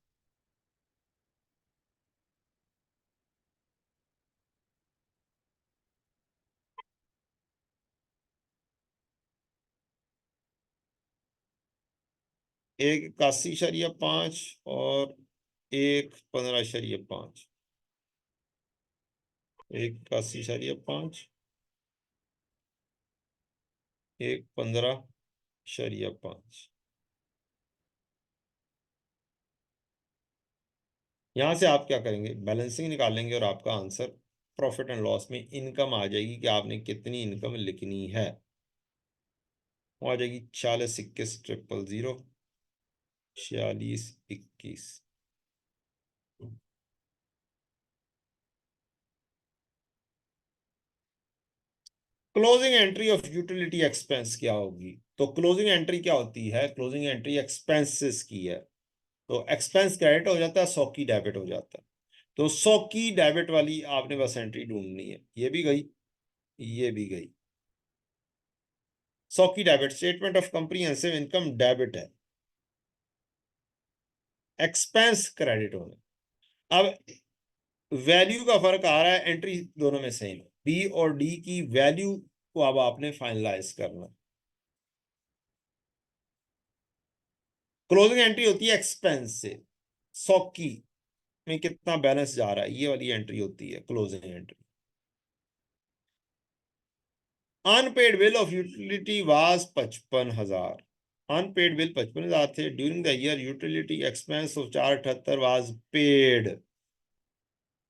एक 81,5 और एक 15,5, 81,5, एक 15,5। यहां से आप क्या करेंगे, बैलेंसिंग निकालेंगे और आपका आंसर प्रॉफिट एंड लॉस में इनकम आ जाएगी कि आपने कितनी इनकम लिखनी है। वो आ जाएगी 46,21,000, 46,21। Closing entry of utility expense क्या होगी? तो क्लोजिंग एंट्री क्या होती है? क्लोजिंग एंट्री एक्सपेंसेस की है। तो एक्सपेंस क्रेडिट हो जाता है, 100 की डेबिट हो जाता है। तो 100 की डेबिट वाली आपने बस एंट्री ढूंढनी है। ये भी गई, ये भी गई। 100 की debit, statement of comprehensive income debit है, एक्सपेंस क्रेडिट होना। अब वैल्यू का फर्क आ रहा है, एंट्री दोनों में सेम है। बी और डी की वैल्यू को अब आपने फाइनलाइज करना। क्लोजिंग एंट्री होती है एक्सपेंस से, 100 की में कितना बैलेंस जा रहा है, ये वाली एंट्री होती है closing entry. Unpaid bill of utility was 55,000। Unpaid bill 55,000 थे। During the year utility expense of 478 was paid.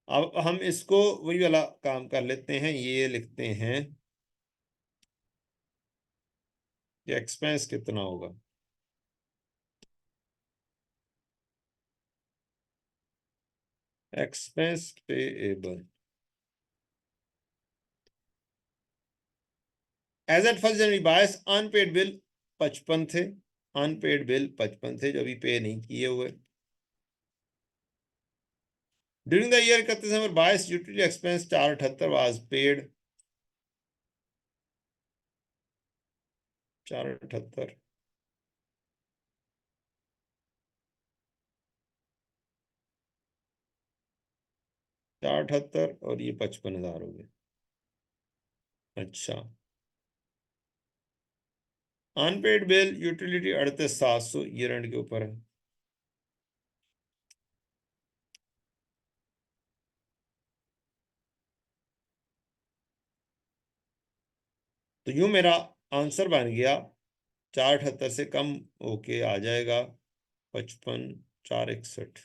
अब हम इसको वही वाला काम कर लेते हैं, ये लिखते हैं कि एक्सपेंस कितना होगा। Expense payable as at 1 January 22, unpaid bill 55 थे। अनपेड बिल 55 थे जो अभी पे नहीं किए हुए। During the year 31 December 22, utility expense 478 was paid. 478, 478 और ये 55,000 हो गए। अच्छा, unpaid bill utility 38,700 year end के ऊपर है। तो यूं मेरा आंसर बन गया 478 से कम होके आ जाएगा 55,461।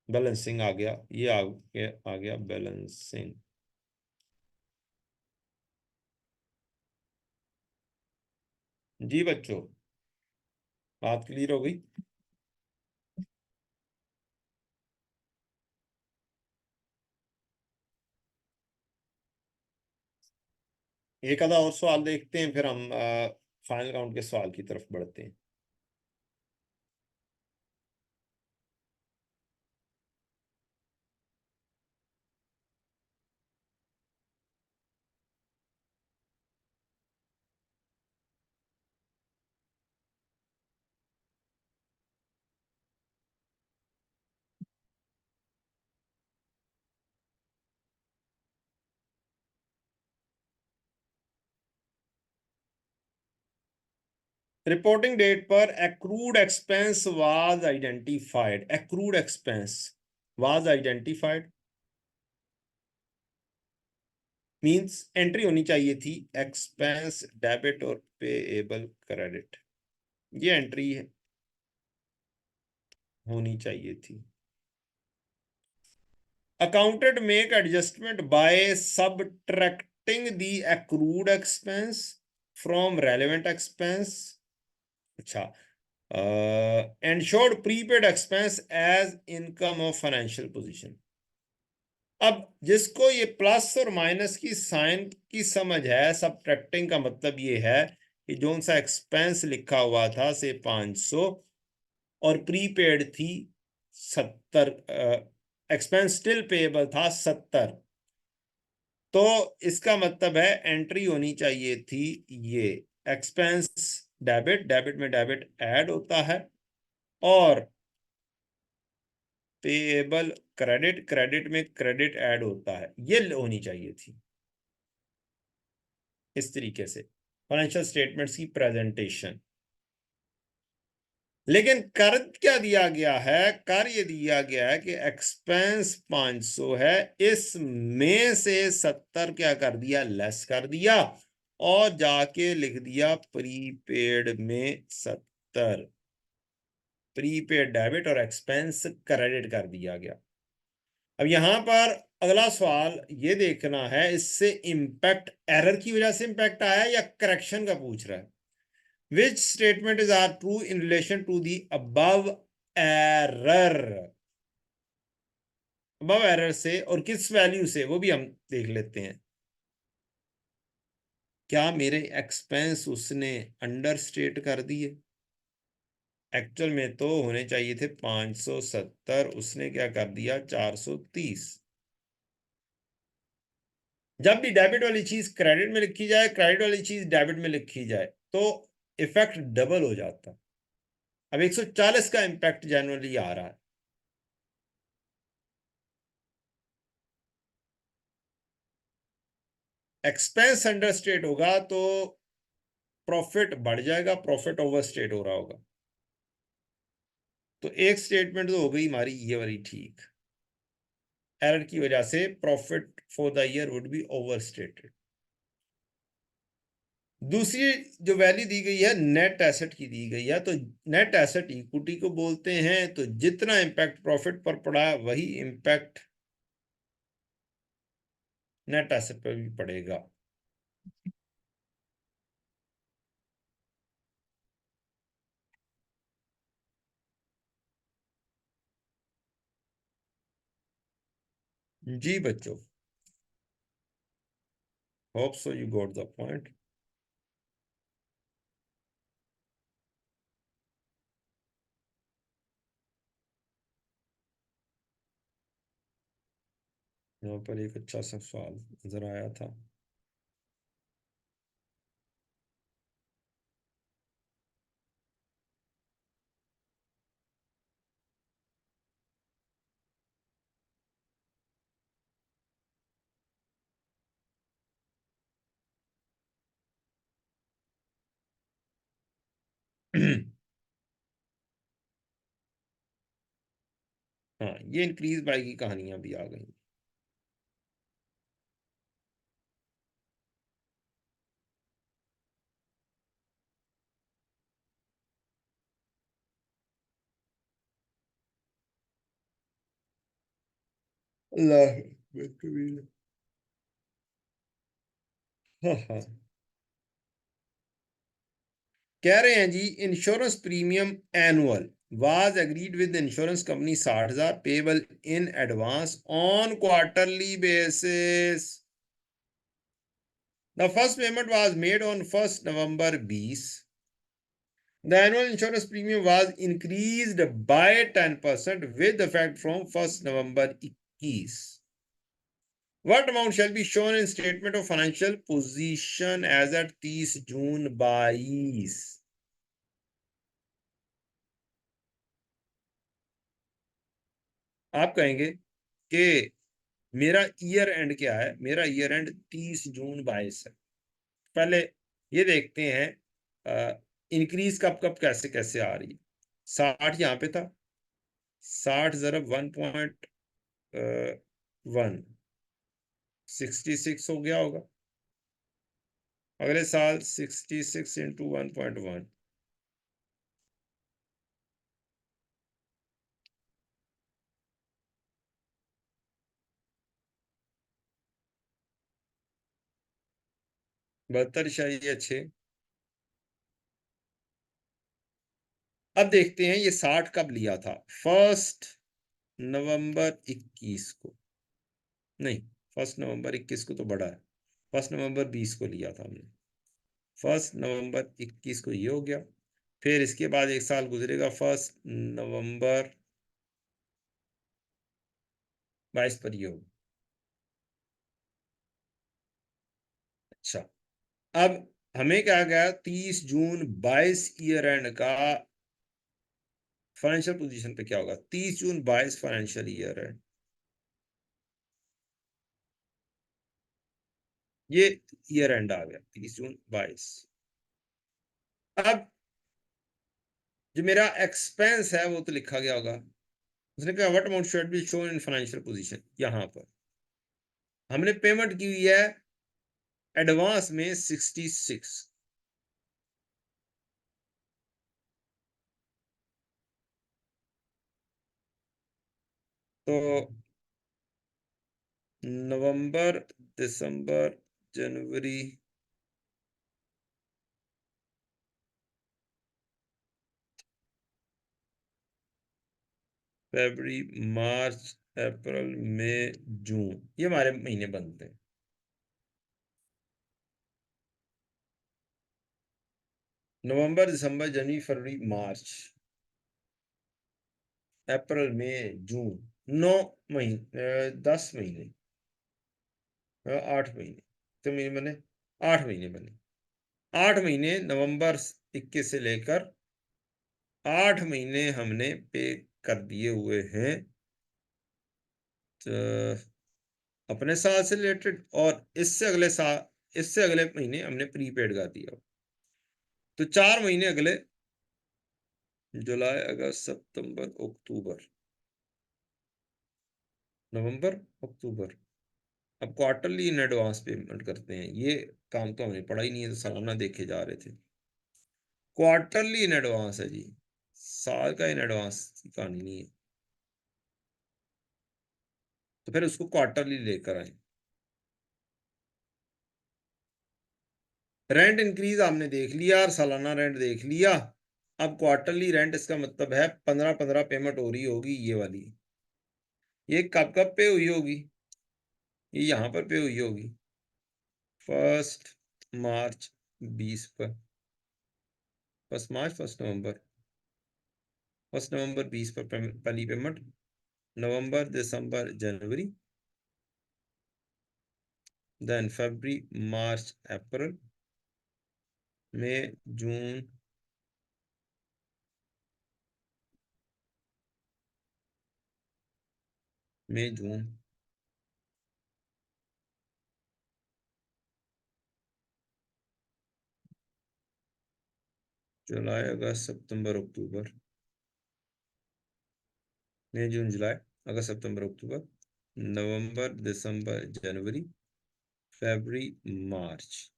बैलेंसिंग आ गया, ये आ गया बैलेंसिंग। जी बच्चों, बात क्लियर हो गई? एक आधा और सवाल देखते हैं, फिर हम फाइनल काउंट के सवाल की तरफ बढ़ते हैं। रिपोर्टिंग डेट पर accrued expense was identified, accrued expense was identified means entry होनी चाहिए थी एक्सपेंस डेबिट और पेएबल क्रेडिट, ये एंट्री होनी चाहिए थी। Accountant make adjustment by subtracting the accrued expense from relevant expense. अच्छा, ensured prepaid expense as income of financial position। अब जिसको ये प्लस और माइनस की साइन की समझ है, सबट्रैक्टिंग का मतलब ये है कि जो सा एक्सपेंस लिखा हुआ था से 500 और प्रीपेड थी 70, एक्सपेंस स्टिल पेएबल था 70, तो इसका मतलब है एंट्री होनी चाहिए थी ये एक्सपेंस डेबिट, डेबिट में डेबिट ऐड होता है, और पेएबल क्रेडिट, क्रेडिट में क्रेडिट ऐड होता है, ये होनी चाहिए थी इस तरीके से फाइनेंशियल स्टेटमेंट्स की प्रेजेंटेशन। लेकिन कर क्या दिया गया है, कर ये दिया गया है कि एक्सपेंस 500 है, इसमें से 70 क्या कर दिया, लेस कर दिया, और जाके लिख दिया प्रीपेड में 70, प्रीपेड डेबिट और एक्सपेंस क्रेडिट कर दिया गया। अब यहां पर अगला सवाल ये देखना है, इससे इंपैक्ट एरर की वजह से इंपैक्ट आया या करेक्शन का पूछ रहा है। Which statement is are true in relation to the above error, above error से और किस वैल्यू से, वो भी हम देख लेते हैं। क्या मेरे एक्सपेंस उसने अंडर स्टेट कर दिए? एक्चुअल में तो होने चाहिए थे 570, उसने क्या कर दिया 430। जब भी डेबिट वाली चीज क्रेडिट में लिखी जाए, क्रेडिट वाली चीज डेबिट में लिखी जाए, तो इफेक्ट डबल हो जाता। अब 140 का इम्पैक्ट जनरली आ रहा है। एक्सपेंस अंडर स्टेट होगा तो प्रॉफिट बढ़ जाएगा, प्रॉफिट ओवर स्टेट हो रहा होगा। तो एक स्टेटमेंट तो हो गई हमारी ये वाली ठीक, एरर की वजह से profit for the year would be over stated. दूसरी जो वैल्यू दी गई है नेट एसेट की दी गई है, तो नेट एसेट इक्विटी को बोलते हैं, तो जितना इंपैक्ट प्रॉफिट पर पड़ा वही इंपैक्ट नेट एसेट पर भी पड़ेगा। जी बच्चों, hope so you got the point. यहाँ पर एक अच्छा सा सवाल नजर आया था। हाँ, ये इंक्रीज बाय की कहानियां भी आ गई। अल्लाह कबीर। हाँ हाँ। कह रहे हैं जी, insurance premium annual was agreed with insurance company 60,000 payable in advance on quarterly basis. The first payment was made on 1 November 20। The annual insurance premium was increased by 10% with effect from 1 November 21. What amount shall be shown in statement of financial position as at 30 June 22? आप कहेंगे कि मेरा ईयर एंड क्या है? मेरा ईयर एंड 30 जून 22 है। पहले ये देखते हैं इंक्रीज कब कब कैसे कैसे आ रही है। 60 यहाँ पे था, 60 ज़रब 1.1 66 हो गया होगा। अगले साल 66 इंटू 1.1, बहत्तर इशारिया 6। अब देखते हैं ये 60 कब लिया था। 1 नवंबर 21 को, नहीं 1 नवंबर 21 को तो बड़ा है, 1 नवंबर 20 को लिया था हमने। 1 नवंबर 21 को ये हो गया, फिर इसके बाद एक साल गुजरेगा, 1 नवंबर 22 पर ये होगा। अच्छा, अब हमें क्या गया, 30 जून 22 ईयर एंड का फाइनेंशियल पोजीशन पे क्या होगा। 30 जून 22 फाइनेंशियल ईयर है, ये ईयर एंड आ गया 30 जून 22। अब जो मेरा एक्सपेंस है वो तो लिखा गया होगा। उसने कहा what amount should be shown in financial position. यहां पर हमने पेमेंट की हुई है एडवांस में 66। तो नवंबर, दिसंबर, जनवरी, फरवरी, मार्च, अप्रैल, मई, जून, ये हमारे महीने बनते हैं। नवंबर, दिसंबर, जनवरी, फरवरी, मार्च, अप्रैल, मई, जून, 9 महीने, 10 महीने, 8 महीने, तो महीने बने, 8 महीने बने। 8 महीने नवंबर 21 से लेकर 8 महीने हमने पे कर दिए हुए हैं, तो अपने साल से रिलेटेड, और इससे अगले साल, इससे अगले महीने हमने प्रीपेड कर दिया। तो 4 महीने अगले, जुलाई, अगस्त, सितंबर, अक्टूबर, नवंबर, अक्टूबर। अब क्वार्टरली इन एडवांस पेमेंट करते हैं, ये काम तो हमने पढ़ा ही नहीं है, तो सालाना देखे जा रहे थे। क्वार्टरली इन एडवांस है जी, साल का इन एडवांस की कहानी नहीं है, तो फिर उसको क्वार्टरली लेकर आए। रेंट इंक्रीज आपने देख लिया और सालाना रेंट देख लिया। अब क्वार्टरली रेंट, इसका मतलब है 15-15 पेमेंट हो रही होगी ये वाली। ये कब कब पे हुई होगी, ये यहाँ पर पे हुई होगी 1 मार्च 20 पर, 1 मार्च, 1 नवंबर, 1 नवंबर 20 पर पहली पेमेंट, नवंबर, दिसंबर, जनवरी, देन फरवरी, मार्च, अप्रैल, मई, जून, मई, जून, जुलाई, अगस्त, सितंबर, अक्टूबर, मई, जून, जुलाई, अगस्त, सितंबर, अक्टूबर, नवंबर, दिसंबर, जनवरी, फरवरी, मार्च।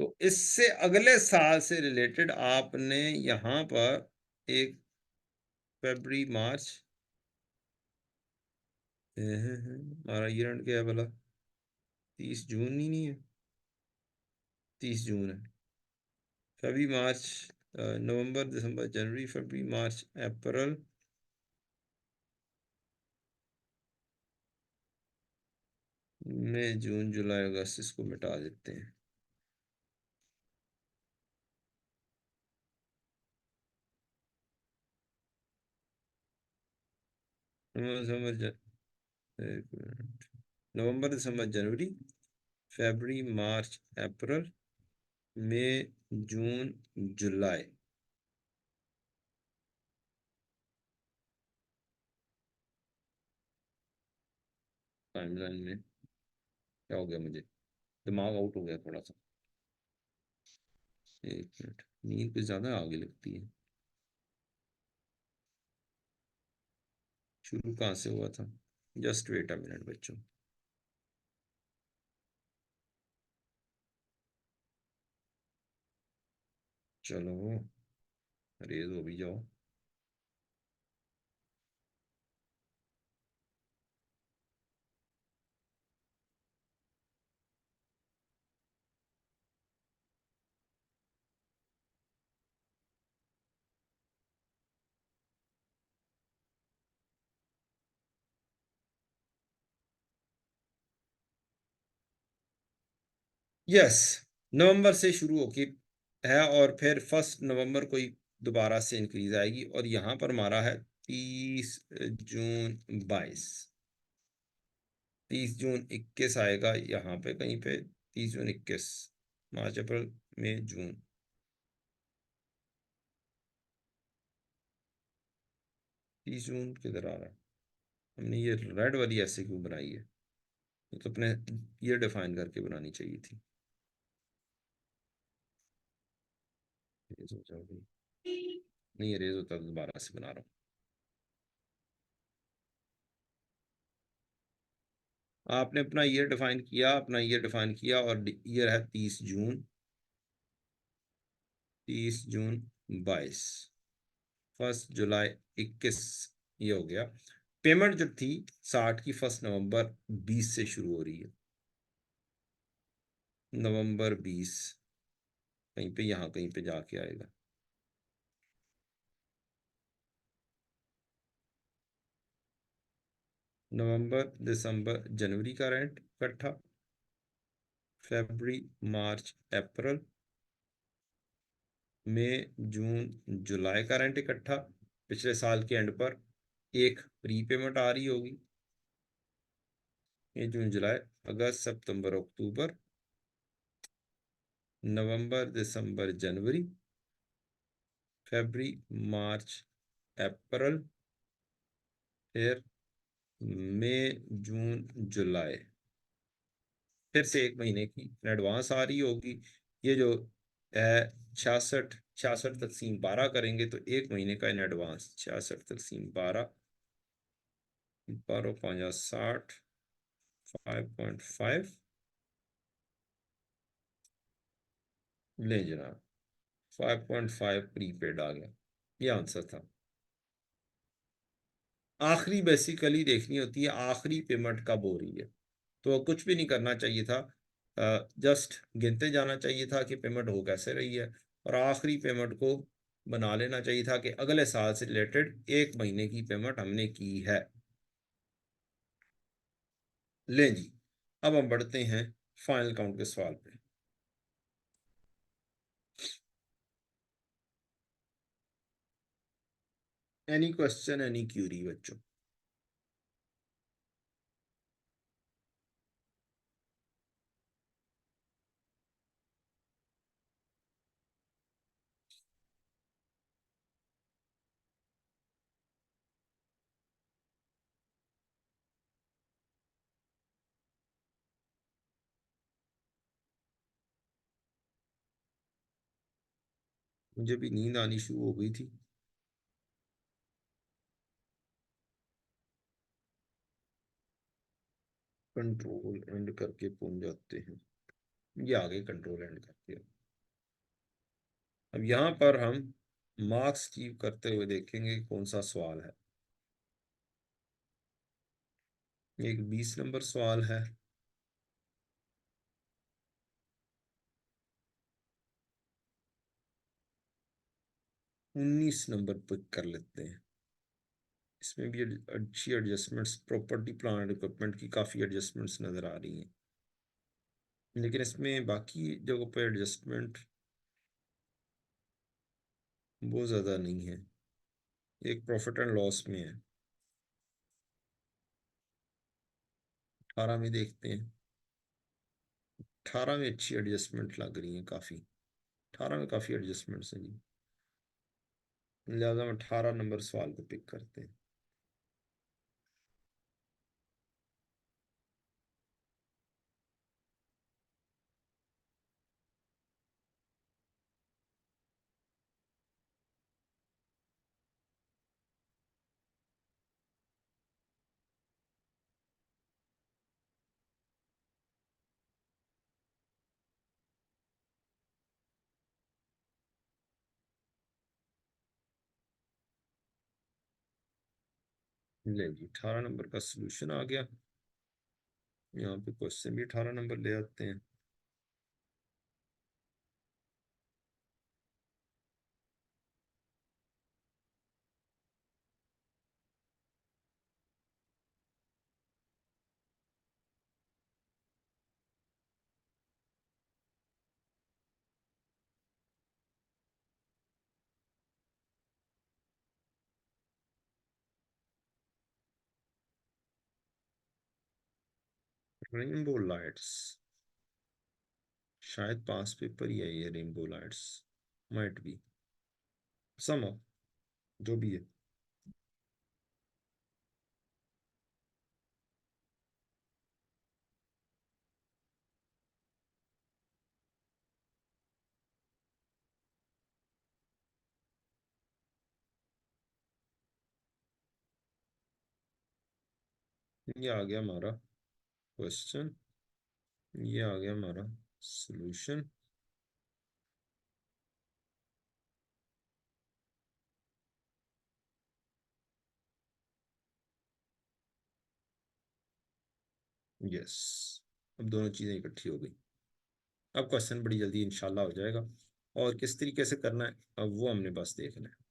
तो इससे अगले साल से रिलेटेड आपने यहां पर एक फरवरी मार्च, हमारा ईयर एंड क्या है भला? 30 जून ही नहीं है, 30 जून है। फरवरी मार्च, नवंबर दिसंबर जनवरी फरवरी मार्च अप्रैल, मई जून जुलाई अगस्त, इसको मिटा देते हैं। नवंबर दिसंबर एक मिनट, नवंबर दिसंबर जनवरी फरवरी मार्च अप्रैल मई जून जुलाई। टाइमलाइन में क्या हो गया, मुझे दिमाग आउट हो गया थोड़ा सा। एक मिनट, नींद कुछ ज्यादा आगे लगती है। शुरू कहाँ से हुआ था? जस्ट वेट अ मिनट बच्चों। चलो, रेज हो भी जाओ। यस, नवंबर से शुरू होके है और फिर 1 नवंबर को ही दोबारा से इंक्रीज आएगी, और यहाँ पर हमारा है 30 जून 22, 30 जून 21 आएगा यहाँ पे कहीं पे, 30 जून 21, मार्च अप्रैल मई जून। 30 जून किधर आ रहा है? हमने ये रेड वाली ऐसे क्यों बनाई है? ये तो अपने ये डिफाइन करके बनानी चाहिए थी। रेज हो जाओगी, नहीं रेज होता तो दोबारा से बना रहा हूँ। आपने अपना ईयर डिफाइन किया, अपना ईयर डिफाइन किया, और ईयर है 30 जून, 30 जून 22, 1 जुलाई 21, ये हो गया। पेमेंट जो थी 60 की 1 नवंबर 20 से शुरू हो रही है, नवंबर 20 कहीं पे यहाँ कहीं पे जाके आएगा। नवंबर दिसंबर जनवरी का रेंट इकट्ठा, फरवरी मार्च अप्रैल मई जून जुलाई का रेंट इकट्ठा। पिछले साल के एंड पर एक प्री पेमेंट आ रही होगी, मई जून जुलाई अगस्त सितंबर अक्टूबर नवंबर दिसंबर जनवरी फरवरी मार्च अप्रैल, फिर मई जून जुलाई, फिर से 1 महीने की एडवांस आ रही होगी। ये जो है 66, 66 तकसीम 12 करेंगे तो 1 महीने का इन एडवांस, 66 तकसीम 12, 12×5 = 60, 5.5 ले जनाब, 5.5 प्रीपेड आ गया। ये आंसर था। आखिरी बेसिकली देखनी होती है आखिरी पेमेंट कब हो रही है, तो कुछ भी नहीं करना चाहिए था, जस्ट गिनते जाना चाहिए था कि पेमेंट हो कैसे रही है, और आखिरी पेमेंट को बना लेना चाहिए था कि अगले साल से रिलेटेड 1 महीने की पेमेंट हमने की है। लें जी, अब हम बढ़ते हैं फाइनल काउंट के सवाल पे। एनी क्वेश्चन, एनी क्यूरी बच्चों? मुझे भी नींद आनी शुरू हो गई थी। कंट्रोल एंड करके पहुंच जाते हैं, ये आगे कंट्रोल एंड करके। अब यहाँ पर हम मार्क्स अचीव करते हुए देखेंगे कौन सा सवाल है। एक 20 नंबर सवाल है। 19 नंबर पिक कर लेते हैं। इसमें भी अच्छी एडजस्टमेंट्स, प्रॉपर्टी प्लान इक्विपमेंट की काफ़ी एडजस्टमेंट्स नज़र आ रही हैं, लेकिन इसमें बाकी जगहों पर एडजस्टमेंट वो ज़्यादा नहीं है। एक प्रॉफिट एंड लॉस में है। 18 में देखते हैं। 18 में अच्छी एडजस्टमेंट लग रही है काफ़ी। 18 में काफ़ी एडजस्टमेंट्स हैं जी। लिहाजा हम 18 नंबर सवाल को पिक करते हैं। ले जी, 18 नंबर का सोल्यूशन आ गया। यहाँ पे क्वेश्चन भी 18 नंबर ले आते हैं। रेनबो लाइट्स, शायद पास पेपर ही है ये rainbow lights, might be some of, जो भी है। ये आ गया हमारा क्वेश्चन, ये आ गया हमारा सॉल्यूशन। यस, अब दोनों चीजें इकट्ठी हो गई। अब क्वेश्चन बड़ी जल्दी इंशाल्लाह हो जाएगा, और किस तरीके से करना है अब वो हमने बस देखना है।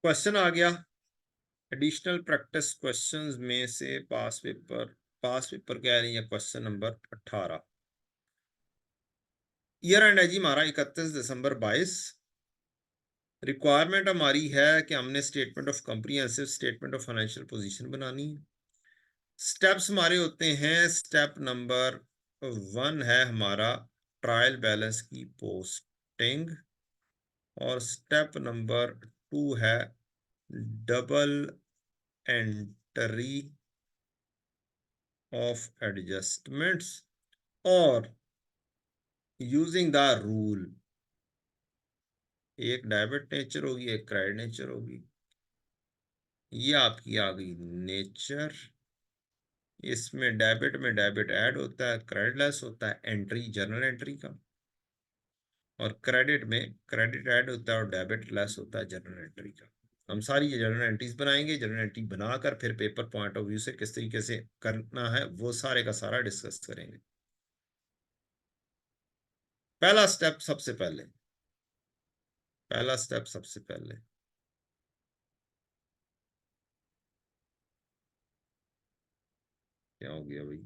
क्वेश्चन आ गया, एडिशनल प्रैक्टिस क्वेश्चंस में से पास पेपर कह रही है क्वेश्चन नंबर 18। ईयर एंड है जी हमारा 31 दिसंबर 22। रिक्वायरमेंट हमारी है कि हमने statement of comprehensive statement of financial position बनानी है। स्टेप्स हमारे होते हैं, स्टेप नंबर 1 है हमारा ट्रायल बैलेंस की पोस्टिंग, और स्टेप नंबर 2 है डबल एंट्री ऑफ एडजस्टमेंट्स, और यूजिंग द रूल। एक डेबिट नेचर होगी, एक क्रेडिट नेचर होगी। ये आपकी आ गई नेचर। इसमें डेबिट में डेबिट ऐड होता है, क्रेडिट लेस होता है, एंट्री जर्नल एंट्री का। और क्रेडिट में क्रेडिट ऐड होता है और डेबिट लेस होता है जर्नल एंट्री का। हम सारी ये जर्नल एंट्रीज बनाएंगे, जर्नल एंट्री बनाकर फिर पेपर पॉइंट ऑफ व्यू से किस तरीके से करना है वो सारे का सारा डिस्कस करेंगे। पहला स्टेप सबसे पहले, पहला स्टेप सबसे पहले क्या हो गया भाई?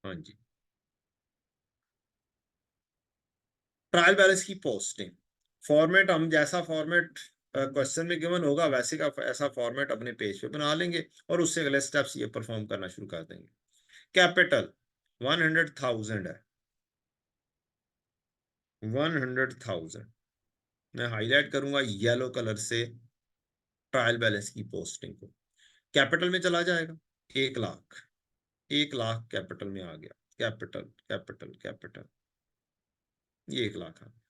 हाँ जी, ट्रायल बैलेंस की पोस्टिंग। फॉर्मेट हम जैसा फॉर्मेट क्वेश्चन में गिवन होगा वैसे का ऐसा फॉर्मेट अपने पेज पे बना लेंगे और उससे अगले स्टेप्स ये परफॉर्म करना शुरू कर देंगे। कैपिटल 100,000 है, 100,000 मैं हाईलाइट करूंगा येलो कलर से ट्रायल बैलेंस की पोस्टिंग को। कैपिटल में चला जाएगा 1 लाख, 1 लाख कैपिटल में आ गया। कैपिटल कैपिटल कैपिटल ये 1 लाख आ गया।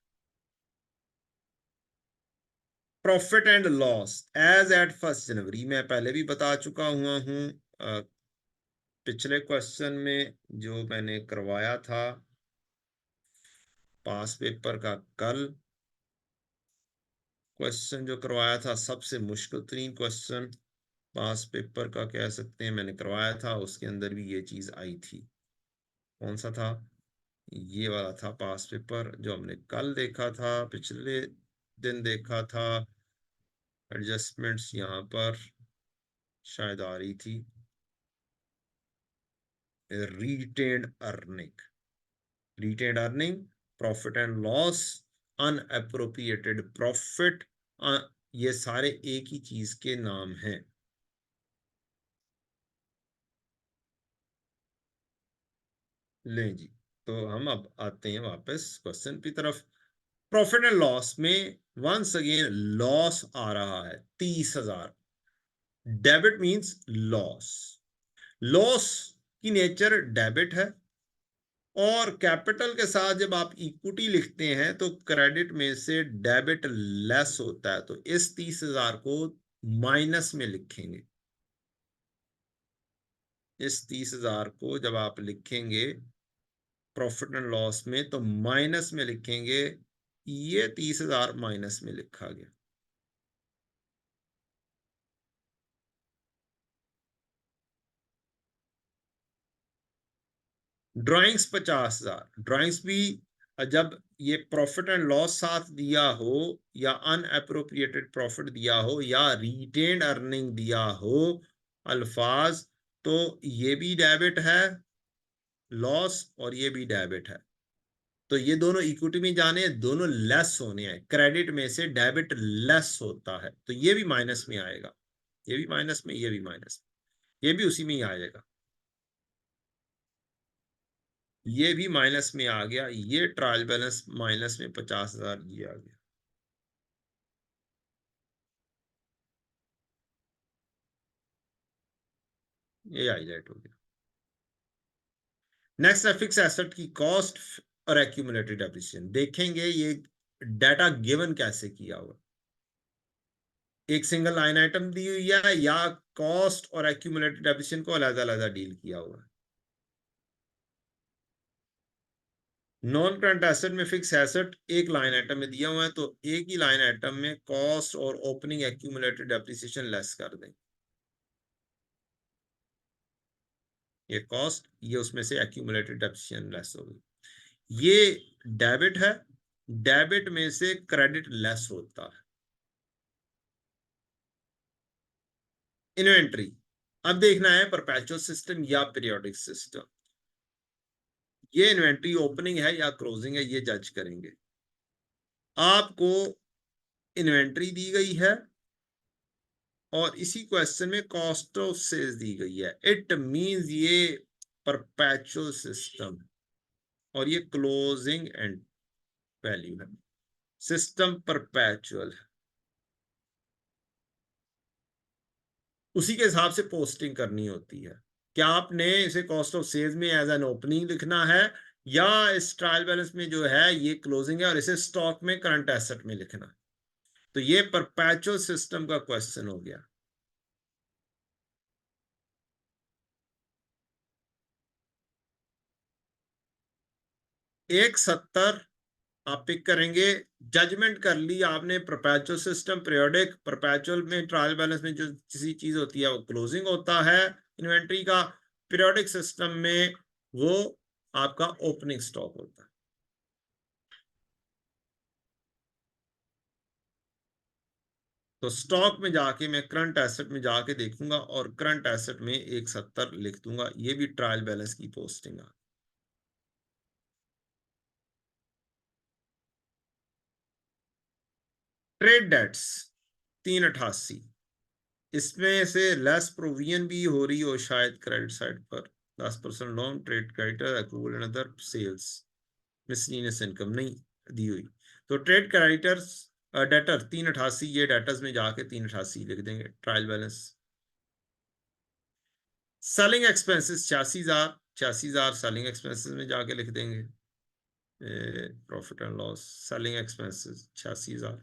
Profit and loss as at 1 January मैं पहले भी बता चुका हुआ हूं, पिछले क्वेश्चन में जो मैंने करवाया था पास पेपर का कल क्वेश्चन जो करवाया था, सबसे मुश्किल तरीन क्वेश्चन पास पेपर का कह सकते हैं, मैंने करवाया था, उसके अंदर भी ये चीज आई थी। कौन सा था? ये वाला था पास पेपर जो हमने कल देखा था, पिछले दिन देखा था। एडजस्टमेंट्स यहाँ पर शायद आ रही थी, retained earning, retained earning, profit and loss, unappropriated profit, ये सारे एक ही चीज के नाम हैं। लें जी, तो हम अब आते हैं वापस क्वेश्चन की तरफ। प्रॉफिट एंड लॉस में वंस अगेन लॉस आ रहा है 30,000। डेबिट मींस लॉस, लॉस की नेचर डेबिट है, और कैपिटल के साथ जब आप इक्विटी लिखते हैं तो क्रेडिट में से डेबिट लेस होता है, तो इस 30,000 को माइनस में लिखेंगे। इस 30,000 को जब आप लिखेंगे प्रॉफिट एंड लॉस में तो माइनस में लिखेंगे। ये 30,000 माइनस में लिखा गया। ड्राइंग्स 50,000, ड्राइंग्स भी जब ये प्रॉफिट एंड लॉस साथ दिया हो, या अनएप्रोप्रिएटेड प्रॉफिट दिया हो, या रिटेन्ड अर्निंग दिया हो अल्फाज, तो ये भी डेबिट है लॉस, और ये भी डेबिट है, तो ये दोनों इक्विटी में जाने, दोनों लेस होने हैं। क्रेडिट में से डेबिट लेस होता है, तो ये भी माइनस में आएगा, ये भी माइनस में, ये भी माइनस में, ये भी उसी में ही आएगा। ये भी माइनस में आ गया, ये ट्रायल बैलेंस माइनस में 50,000 ये आ गया। ये हाईलाइट हो गया। नेक्स्ट है फिक्स एसेट की कॉस्ट और एक्यूमुलेटेड डेप्रिसिएशन। देखेंगे ये डाटा गिवन कैसे किया हुआ, एक सिंगल लाइन आइटम दी हुई है या कॉस्ट और एक्यूमुलेटेड डेप्रिसिएशन को अलग अलग डील किया हुआ है। नॉन करंट एसेट में फिक्स एसेट एक लाइन आइटम में दिया हुआ है, तो एक ही लाइन आइटम में कॉस्ट और ओपनिंग एक्यूमुलेटेड डेप्रिसिएशन लेस कर दें। ये कॉस्ट, ये उसमें से एक्यूमुलेटेड डेप्रिसिएशन लेस होगी। ये डेबिट है, डेबिट में से क्रेडिट लेस होता है। इन्वेंट्री, अब देखना है परपेचुअल सिस्टम या पीरियोडिक सिस्टम। ये इन्वेंट्री ओपनिंग है या क्लोजिंग है, ये जज करेंगे। आपको इन्वेंट्री दी गई है और इसी क्वेश्चन में कॉस्ट ऑफ सेल्स दी गई है, इट मींस ये परपेचुअल सिस्टम, और ये क्लोजिंग एंड वैल्यू है। सिस्टम परपेचुअल है, उसी के हिसाब से पोस्टिंग करनी होती है। क्या आपने इसे कॉस्ट ऑफ सेल्स में एज एन ओपनिंग लिखना है, या इस ट्रायल बैलेंस में जो है ये क्लोजिंग है और इसे स्टॉक में करंट एसेट में लिखना है? तो ये परपेचुअल सिस्टम का क्वेश्चन हो गया। 170 आप पिक करेंगे। जजमेंट कर ली आपने, परपेचुअल सिस्टम पीरियोडिक, परपेचुअल में ट्रायल बैलेंस में जो किसी चीज होती है वो क्लोजिंग होता है इन्वेंट्री का, पीरियोडिक सिस्टम में वो आपका ओपनिंग स्टॉक होता है। तो स्टॉक में जाके मैं करंट एसेट में जाके देखूंगा और करंट एसेट में 170 लिख दूंगा, ये भी ट्रायल बैलेंस की पोस्टिंग है। ट्रेड डेट्स, 388, इसमें से लेस प्रोविजन भी हो रही हो शायद क्रेडिट साइड पर, 10% loan, trade creditor, accrual and other sales, miscellaneous income नहीं दी हुई। तो ट्रेड क्रेडिटर्स डेटर 388, ये डेटर्स में जाके 388 लिख देंगे। Trial balance, selling expenses 86,000, 86,000 selling expenses में जाके लिख देंगे। Profit and loss, selling expenses 86,000,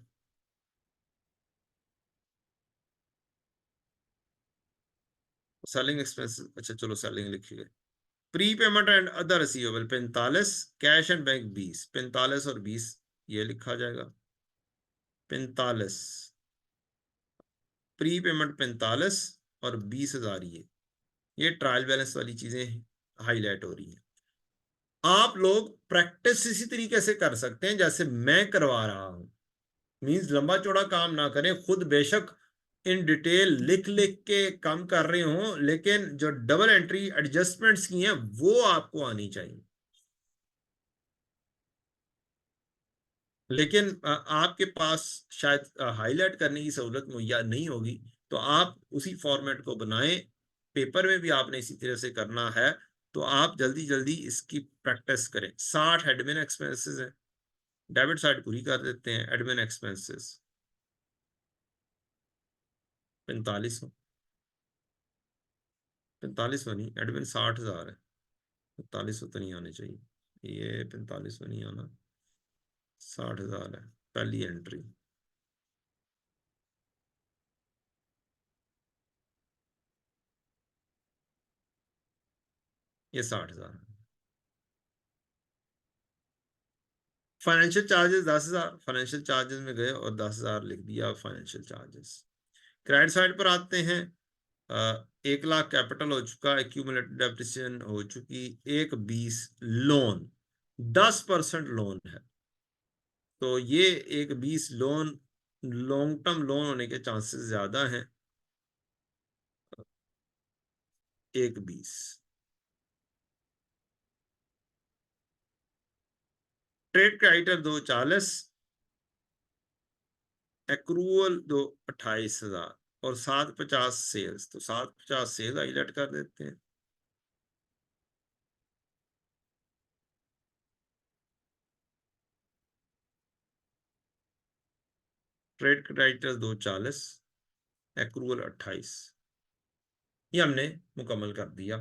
selling expenses, अच्छा चलो सेलिंग लिखिए। Pre payment and other receivable 45, cash and bank 20, 45 और 20 ये लिखा जाएगा। 45 प्री पेमेंट, 45 और 20,000 ये ट्रायल बैलेंस वाली चीजें हाईलाइट हो रही हैं। आप लोग प्रैक्टिस इसी तरीके से कर सकते हैं जैसे मैं करवा रहा हूं, मींस लंबा चौड़ा काम ना करें, खुद बेशक इन डिटेल लिख लिख के काम कर रहे हो, लेकिन जो डबल एंट्री एडजस्टमेंट्स की हैं वो आपको आनी चाहिए। लेकिन आपके पास शायद हाईलाइट करने की सहूलत मुहैया नहीं होगी, तो आप उसी फॉर्मेट को बनाएं। पेपर में भी आपने इसी तरह से करना है, तो आप जल्दी जल्दी इसकी प्रैक्टिस करें। 60 एडमिन एक्सपेंसेस है, डेबिट साइड पूरी कर देते हैं। एडमिन एक्सपेंसेस 45, 45 नहीं, एडमिन 60,000 है, 45 तो नहीं आने चाहिए, ये 45 नहीं आना, 60,000 है पहली एंट्री। ये 60,000। फाइनेंशियल चार्जेस 10,000, फाइनेंशियल चार्जेस में गए और 10,000 लिख दिया फाइनेंशियल चार्जेस। क्रेडिट साइड पर आते हैं। 1 लाख कैपिटल हो चुका, एक्यूमुलेटेड डेप्रिसिएशन हो चुकी, 1,20 लोन, 10% लोन है, तो ये 1,20 लोन लॉन्ग टर्म लोन होने के चांसेस ज्यादा हैं। 1,20 ट्रेड क्रेडिटर 2,40, एक्रूवल 2,28,000 और 750 सेल्स, तो 750 सेल्स हाईलाइट कर देते हैं। ट्रेड क्रेडिटर्स 2,40, एक्रूवल 28, ये हमने मुकम्मल कर दिया।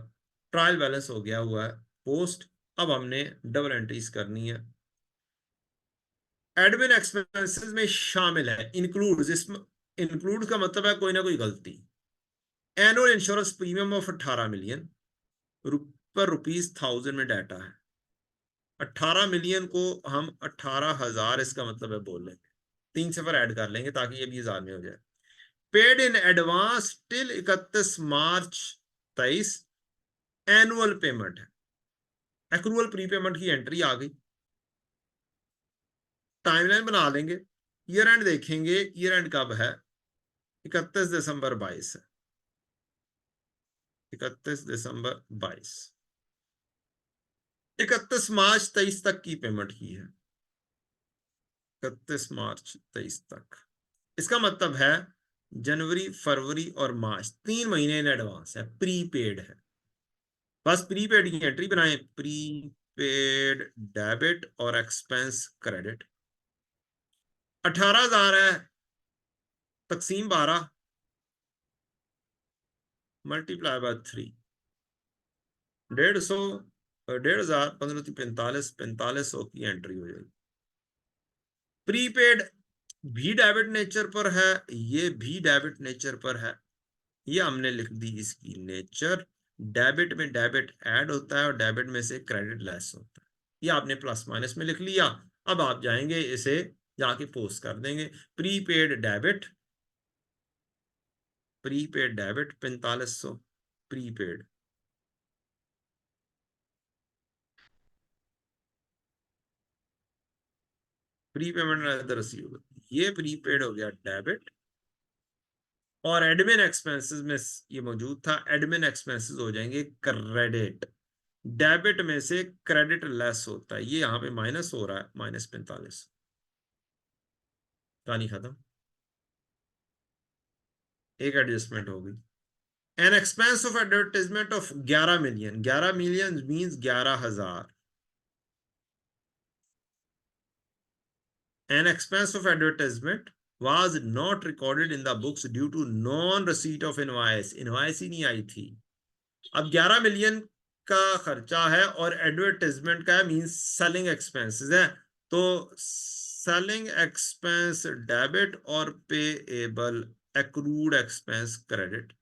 ट्रायल बैलेंस हो गया हुआ है पोस्ट। अब हमने डबल एंट्रीज करनी है। एडमिन एक्सपेंसेस में शामिल है इंक्लूड, इसमें इंक्लूड का मतलब है कोई ना कोई गलती। Annual insurance premium of 18 million पर ₹1,000 में डाटा है। 18 मिलियन को हम 18,000 इसका मतलब है बोल लेंगे, 3 सिफर ऐड कर लेंगे ताकि ये भी 1000 में हो जाए। Paid in advance till 31 March 23, annual payment है। एक्रूअल प्रीपेमेंट की एंट्री आ गई। टाइमलाइन बना लेंगे, ईयर एंड देखेंगे, ईयर एंड कब है? 31 दिसंबर 22 है, 31 दिसंबर 22, 31 मार्च 23 तक की पेमेंट की है, 31 मार्च 23 तक। इसका मतलब है जनवरी, फरवरी और मार्च 3 महीने इन एडवांस है, प्रीपेड है। बस प्रीपेड की एंट्री बनाए, प्रीपेड डेबिट और एक्सपेंस क्रेडिट। 18,000 है, तकसीम 12, मल्टीप्लाई बाय 3, 150, 1,500, 15 45, 4500 की एंट्री हो जाएगी। प्रीपेड भी डेबिट नेचर पर है, ये भी डेबिट नेचर पर है। ये हमने लिख दी इसकी नेचर। डेबिट में डेबिट ऐड होता है और डेबिट में से क्रेडिट लेस होता है। ये आपने प्लस माइनस में लिख लिया। अब आप जाएंगे इसे जाके पोस्ट कर देंगे। Prepaid debit, prepaid debit 4500 prepaid, prepayment receivable, ये प्रीपेड हो गया डेबिट। और एडमिन एक्सपेंसेस में ये मौजूद था, एडमिन एक्सपेंसेस हो जाएंगे क्रेडिट। डेबिट में से क्रेडिट लेस होता है, ये यहाँ पे माइनस हो रहा है, -45। कहानी खत्म। एक एडजस्टमेंट हो गई। An expense of advertisement of 11 million, 11 million means 11,000। An expense of advertisement was not recorded in the books due to non receipt of invoice, invoice ही नहीं आई थी। अब 11 मिलियन का खर्चा है और एडवर्टाइजमेंट का मींस सेलिंग एक्सपेंसेस है, तो सेलिंग एक्सपेंस डेबिट और पेएबल एक्रूड एक्सपेंस क्रेडिट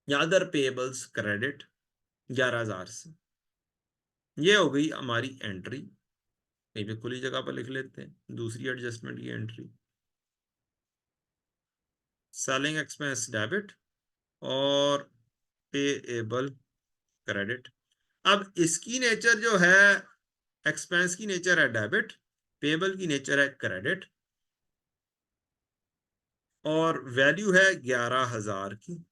या अदर पेएबल्स क्रेडिट 11,000 से। ये हो गई हमारी एंट्री। कहीं पे खुली जगह पर लिख लेते हैं दूसरी एडजस्टमेंट की एंट्री, सेलिंग एक्सपेंस डेबिट और पेएबल क्रेडिट। अब इसकी नेचर जो है, एक्सपेंस की नेचर है डेबिट, पेबल की नेचर है क्रेडिट, और वैल्यू है 11,000 की।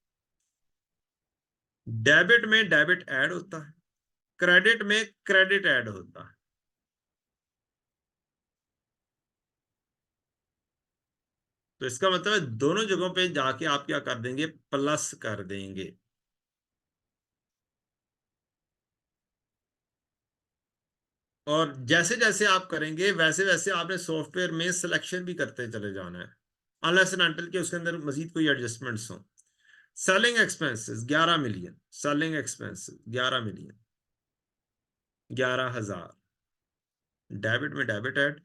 डेबिट में डेबिट ऐड होता है, क्रेडिट में क्रेडिट ऐड होता है। तो इसका मतलब है दोनों जगहों पे जाके आप क्या कर देंगे, प्लस कर देंगे। और जैसे जैसे आप करेंगे वैसे वैसे आपने सॉफ्टवेयर में सिलेक्शन भी करते चले जाना है, अनलेस एंड अनटिल के उसके अंदर मजीद कोई एडजस्टमेंट्स हो। Selling expenses 11 million, selling expenses 11 million, 11,000, debit में डेबिट ऐड,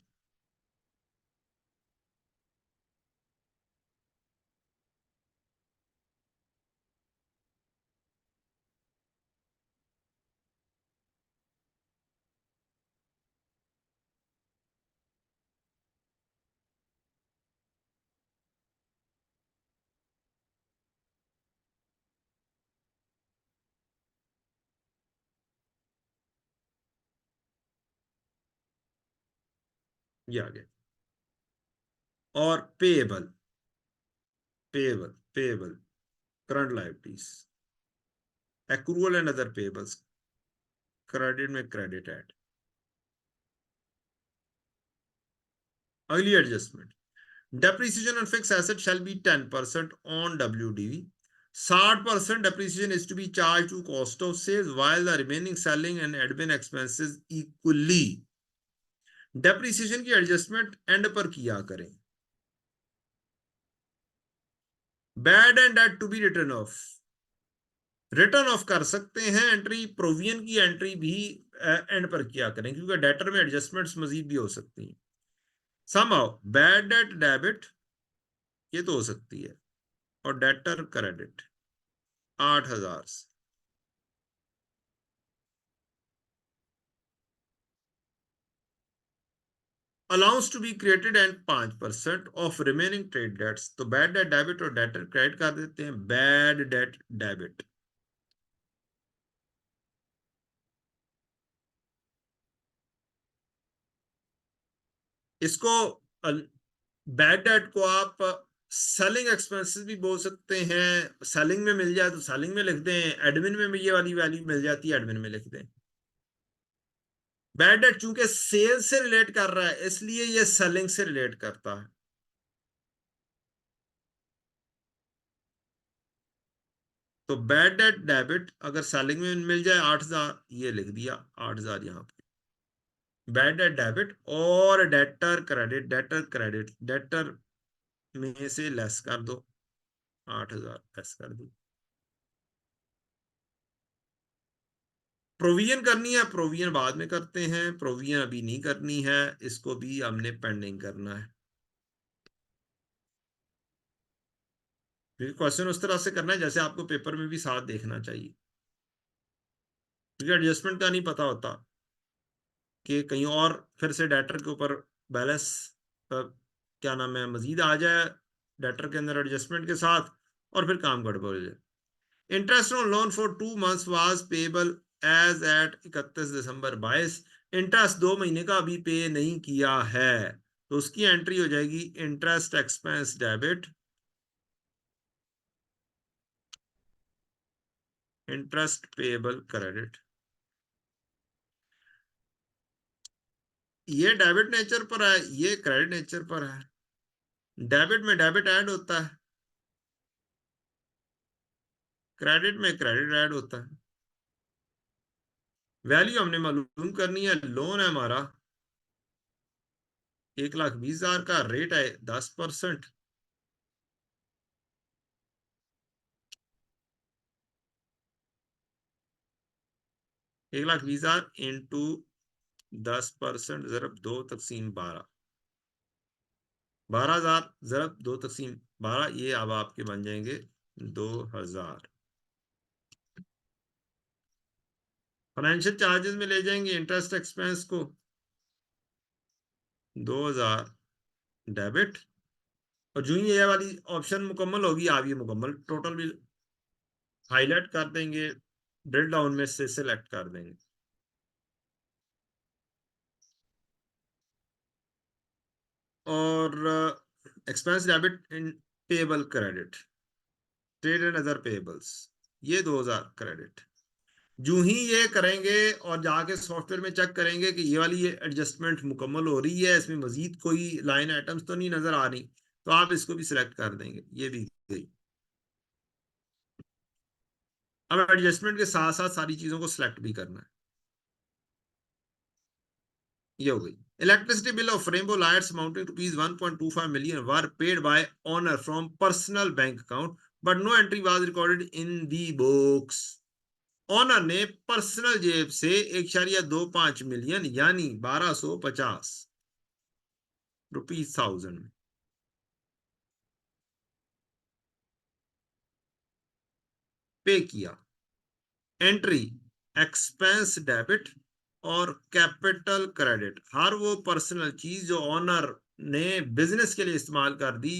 ये आ गया। और payable, payable, payable current liabilities, accrual and other payables, credit में क्रेडिट ऐड। अगली adjustment, depreciation on fix asset shall be 10% on WDV, 60% depreciation is to be charged to cost of sales while the remaining selling and admin expenses equally। Depreciation की एडजस्टमेंट एंड पर किया करें। Bad and debt to be written off, written off कर सकते हैं एंट्री, प्रोविजन की एंट्री भी एंड पर किया करें, क्योंकि डेटर में एडजस्टमेंट्स मजीद भी हो सकती हैं। समहाउ बैड डेट डेबिट ये तो हो सकती है, और डेटर क्रेडिट 8,000 से। Allowance to be created and 5% of remaining trade debts, तो बैड डेट डेबिट और डेटर क्रेडिट कर देते हैं, बैड डेट डेबिट। इसको बैड डेट को आप सेलिंग एक्सपेंसेस भी बोल सकते हैं, सेलिंग में मिल जाए तो सेलिंग में लिख दें, एडमिन में ये वाली वैल्यू मिल जाती है एडमिन में लिख दें। बैड डेट चूंकि सेल से रिलेट कर रहा है इसलिए ये सेलिंग से रिलेट करता है। तो बैड डेट डेबिट अगर सेलिंग में मिल जाए 8,000, ये लिख दिया 8,000 यहां पे, बैड डेट डेबिट। और debtor credit, debtor credit, debtor में से लेस कर दो, 8,000 लेस कर दो। प्रोविजन करनी है, प्रोविजन बाद में करते हैं, प्रोविजन अभी नहीं करनी है, इसको भी हमने पेंडिंग करना है, क्योंकि क्वेश्चन उस तरह से करना है जैसे आपको पेपर में भी साथ देखना चाहिए, क्योंकि एडजस्टमेंट का नहीं पता होता कि कहीं और फिर से डेटर के ऊपर बैलेंस क्या नाम है मजीद आ जाए डेटर के अंदर एडजस्टमेंट के साथ, और फिर काम गड़बड़ हो जाए। Interest on loan for 2 months was payable as at 31 December 22, interest 2 महीने का अभी पे नहीं किया है, तो उसकी एंट्री हो जाएगी interest expense debit, interest payable credit. ये डेबिट नेचर पर है, ये क्रेडिट नेचर पर है। डेबिट में डेबिट ऐड होता है, क्रेडिट में क्रेडिट ऐड होता है। वैल्यू हमने मालूम करनी है। लोन है हमारा 1,20,000 का, रेट है 10%। 1,20,000 इंटू 10% ज़रब 2/12, 12,000 ज़रब 2/12, ये अब आपके बन जाएंगे 2,000। फाइनेंशियल चार्जेस में ले जाएंगे इंटरेस्ट एक्सपेंस को, 2,000 डेबिट। और जो ही ये वाली ऑप्शन मुकम्मल होगी, आप ये मुकम्मल टोटल भी हाईलाइट कर देंगे, ड्रिल डाउन में से सिलेक्ट कर देंगे। और expense debit in payable credit, trade and other payables, ये 2,000 क्रेडिट। जो ही ये करेंगे और जाके सॉफ्टवेयर में चेक करेंगे कि ये वाली ये एडजस्टमेंट मुकम्मल हो रही है, इसमें मजीद कोई लाइन आइटम्स तो नहीं नजर आ रही, तो आप इसको भी सिलेक्ट कर देंगे, ये भी गई। अब एडजस्टमेंट के साथ साथ सारी चीजों को सिलेक्ट भी करना है, ये हो गई। Electricity bill of rainbow lights amounting to rupees 1.25 million were paid by owner from personal bank account, but no entry was recorded in the books. Owner ने पर्सनल जेब से 1.25 मिलियन यानी 1,250 रुपीज में पे किया। एंट्री एक्सपेंस डेबिट और कैपिटल क्रेडिट, हर वो पर्सनल चीज जो ऑनर ने बिजनेस के लिए इस्तेमाल कर दी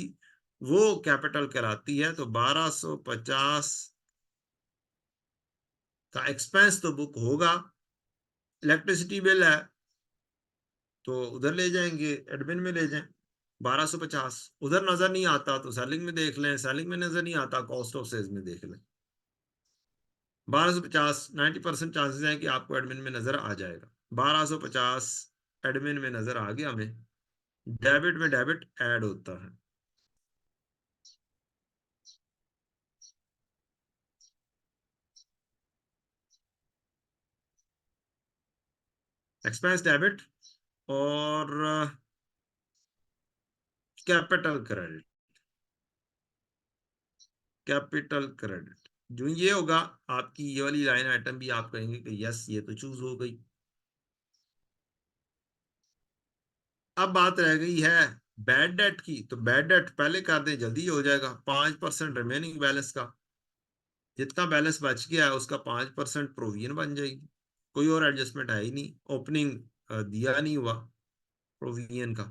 वो कैपिटल कहलाती है। तो 1,250 का एक्सपेंस तो बुक होगा। इलेक्ट्रिसिटी बिल है तो उधर ले जाएंगे, एडमिन में ले जाएं। 1,250 उधर नजर नहीं आता तो सेलिंग में देख लें, सेलिंग में नजर नहीं आता कॉस्ट ऑफ सेल्स में देख लें। 1,250 90% चांसेस हैं कि आपको एडमिन में नजर आ जाएगा। 1,250 एडमिन में नजर आ गया हमें। डेबिट में डेबिट ऐड होता है। एक्सपेंस डेबिट और कैपिटल क्रेडिट, कैपिटल क्रेडिट जो ये होगा, आपकी ये वाली लाइन आइटम भी आप कहेंगे कि यस ये तो चूज हो गई। अब बात रह गई है बैड डेट की, तो बैड डेट पहले कर दें जल्दी हो जाएगा। 5% रिमेनिंग बैलेंस का, जितना बैलेंस बच गया है उसका 5% प्रोविजन बन जाएगी। कोई और एडजस्टमेंट है ही नहीं, ओपनिंग दिया नहीं हुआ प्रोविजन का।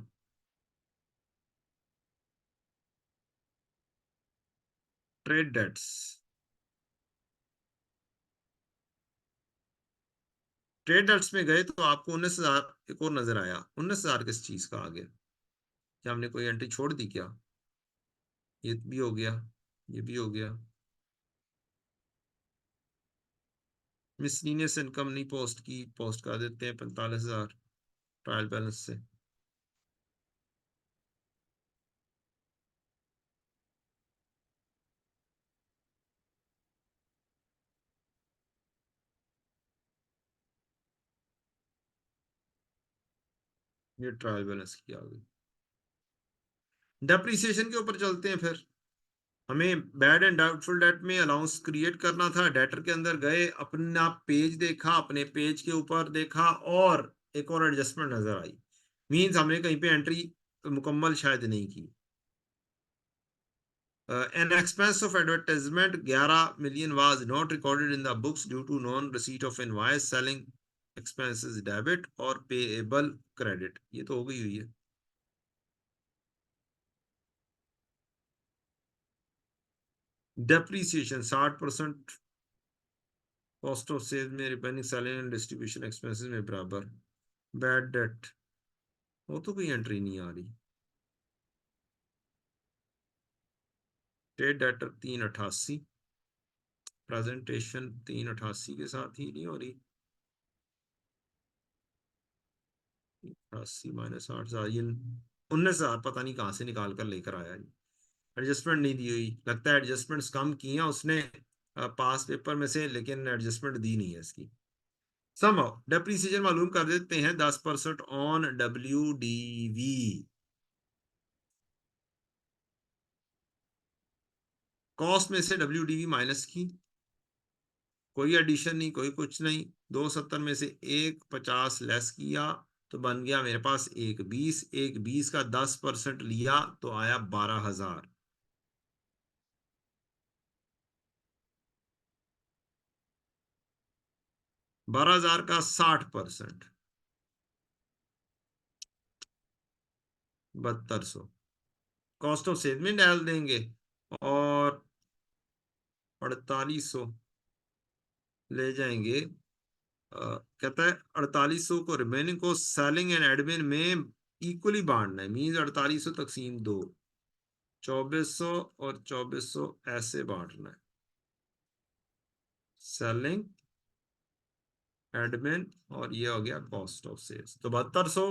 ट्रेड डेट्स, ट्रेड डेट्स में गए तो आपको 19,000 एक और नजर आया। 19,000 किस चीज का आ गया? क्या हमने कोई एंट्री छोड़ दी क्या? ये भी हो गया, ये भी हो गया। मिसलिनियस इनकम नहीं पोस्ट की, पोस्ट कर देते हैं 45,000 ट्रायल बैलेंस से। ये ट्रायल बैलेंस की आ गई। डेप्रीसिएशन के ऊपर चलते हैं फिर। हमें बैड एंड डाउटफुल डेट में अलाउंस क्रिएट करना था। डेटर के अंदर गए, अपना पेज देखा, अपने पेज के ऊपर देखा और एक और एडजस्टमेंट नजर आई। मींस हमने कहीं पे एंट्री मुकम्मल शायद नहीं की। An expense of advertisement 11 million was not recorded in the books due to non receipt of invoice, selling expenses debit और पेएबल क्रेडिट, ये तो हो गई हुई है। डेप्रीसिएशन 60% कॉस्ट ऑफ सेल में, repairing selling and distribution expenses में बराबर। बैड डेट, वो तो कोई एंट्री नहीं आ रही। ट्रेड डेटर 388, प्रेजेंटेशन 388 के साथ ही नहीं हो रही। 88 -8 19,000 पता नहीं कहाँ से निकाल कर लेकर आया जी। एडजस्टमेंट नहीं दी हुई, लगता है एडजस्टमेंट्स कम की हैं उसने पास पेपर में से, लेकिन एडजस्टमेंट दी नहीं है इसकी। सम डेप्रीसिएशन मालूम कर देते हैं, 10% ऑन WDV। कॉस्ट में से WDV माइनस की, कोई एडिशन नहीं, कोई कुछ नहीं। 270 में से 150 लेस किया तो बन गया मेरे पास 120। 120 का 10% लिया तो आया 12,000। 12,000 का 60%, 7200। कॉस्ट ऑफ सेल में डाल देंगे और 4800 ले जाएंगे। कहता है 4800 को रिमेनिंग को सेलिंग एंड एडमिन में इक्वली बांटना है, मीन 4800 तकसीम 2, 2400 और 2400 ऐसे बांटना है। सेलिंग, एडमिन और ये हो गया कॉस्ट ऑफ सेल्स। तो 7200,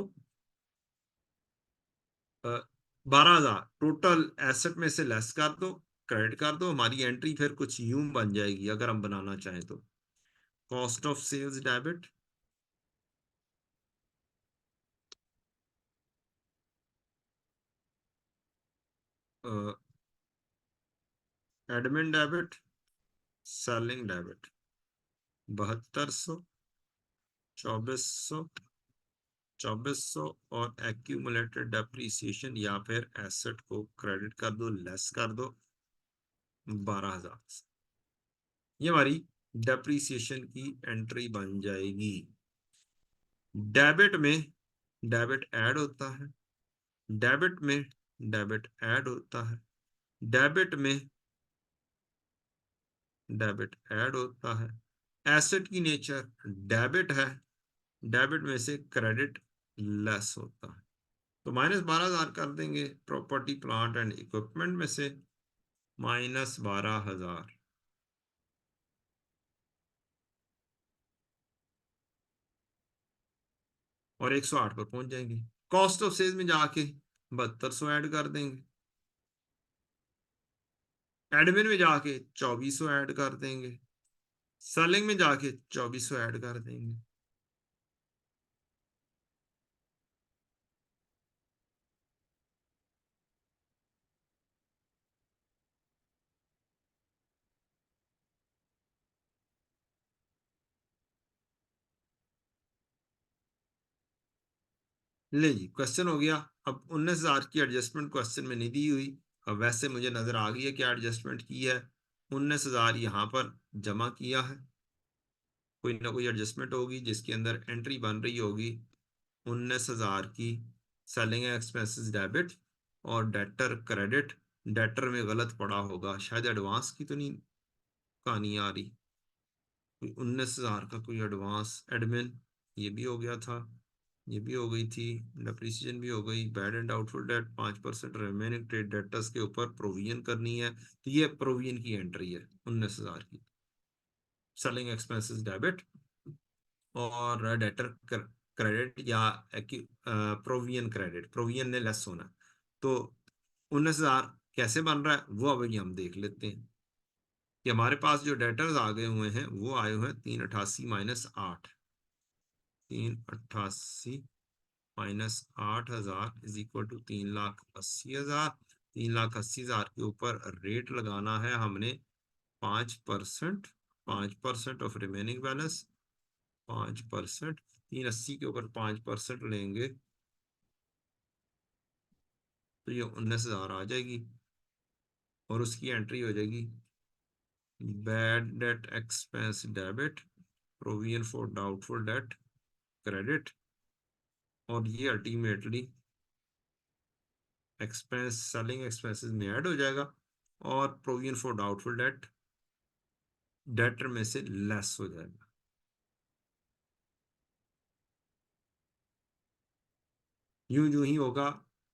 12,000 टोटल एसेट में से लेस कर दो, क्रेडिट कर दो। हमारी एंट्री फिर कुछ यूं बन जाएगी अगर हम बनाना चाहें तो। Cost of sales debit, admin debit, selling debit. 7200, 2400, 2400 और एक्यूमुलेटेड डेप्रीसिएशन या फिर एसेट को क्रेडिट कर दो, लेस कर दो 12,000। ये हमारी डेप्रीसिएशन की एंट्री बन जाएगी। डेबिट में डेबिट ऐड होता है, डेबिट में डेबिट ऐड होता है, डेबिट में डेबिट ऐड होता है। एसेट की नेचर डेबिट है, डेबिट में से क्रेडिट लेस होता है। तो -12,000 कर देंगे प्रॉपर्टी प्लांट एंड इक्विपमेंट में से, -12,000। और 108 पर पहुंच जाएंगे। कॉस्ट ऑफ सेल्स में जाके 7200 ऐड कर देंगे, एडमिन में जाके 2400 ऐड कर देंगे, सेलिंग में जाके 2400 ऐड कर देंगे। ले जी, क्वेश्चन हो गया। अब 19,000 की एडजस्टमेंट क्वेश्चन में नहीं दी हुई। अब वैसे मुझे नजर आ गई है क्या एडजस्टमेंट की है। 19,000 यहाँ पर जमा किया है, कोई ना कोई एडजस्टमेंट होगी जिसके अंदर एंट्री बन रही होगी 19,000 की सेलिंग एक्सपेंसेस डेबिट और डेटर क्रेडिट। डेटर में गलत पड़ा होगा, शायद एडवांस की तो नहीं कहानी आ रही। कोई 19,000 का कोई एडवांस एडमिन, ये भी हो गया था, ये भी हो गई थी, डेप्रिसिएशन भी हो गई। Bad and doubtful debt 5% remaining trade debtors के ऊपर प्रोविजन करनी है, तो ये प्रोविजन की एंट्री है 19,000 की। सेलिंग एक्सपेंसेस डेबिट और डेटर क्रेडिट या प्रोविजन क्रेडिट, प्रोविजन ने लेस होना। तो 19,000 कैसे बन रहा है वो अभी हम देख लेते हैं कि हमारे पास जो डेटर्स आ गए हुए हैं वो आए हुए हैं 388 - 8। 388 - 8,000 इज इक्वल टू 3,80,000। 3,80,000 के ऊपर रेट लगाना है हमने 5%। 5% ऑफ रिमेनिंग बैलेंस, 5%। 380 के ऊपर 5% लेंगे तो ये 19,000 आ जाएगी और उसकी एंट्री हो जाएगी bad debt expense debit, provision for doubtful debt credit, और ये अल्टीमेटली एक्सपेंस सेलिंग एक्सपेंसेस में ऐड हो जाएगा और provision for doubtful debt debtor में से लेस हो जाएगा। यूं यूं ही होगा।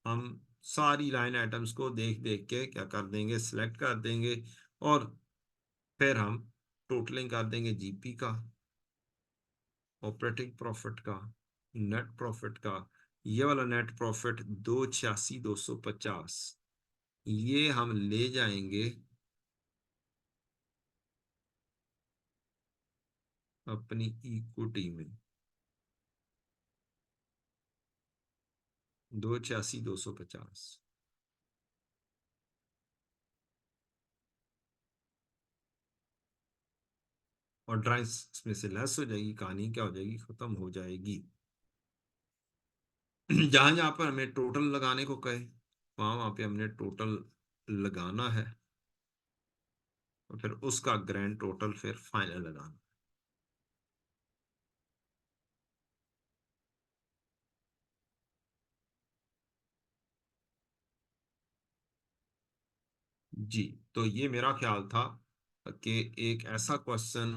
हम सारी लाइन आइटम्स को देख देख के क्या कर देंगे, सिलेक्ट कर देंगे और फिर हम टोटलिंग कर देंगे जीपी का, ऑपरेटिंग प्रॉफिट का, नेट प्रॉफिट का। ये वाला नेट प्रॉफिट 286,250, ये हम ले जाएंगे अपनी इक्विटी में। 286,250। और ड्राइस में से लेस हो जाएगी, कहानी क्या हो जाएगी, खत्म हो जाएगी। जहां जहां पर हमें टोटल लगाने को कहे, वहां वहां पे हमने टोटल लगाना है, और फिर उसका ग्रैंड टोटल फिर फाइनल लगाना। जी, तो ये मेरा ख्याल था कि एक ऐसा क्वेश्चन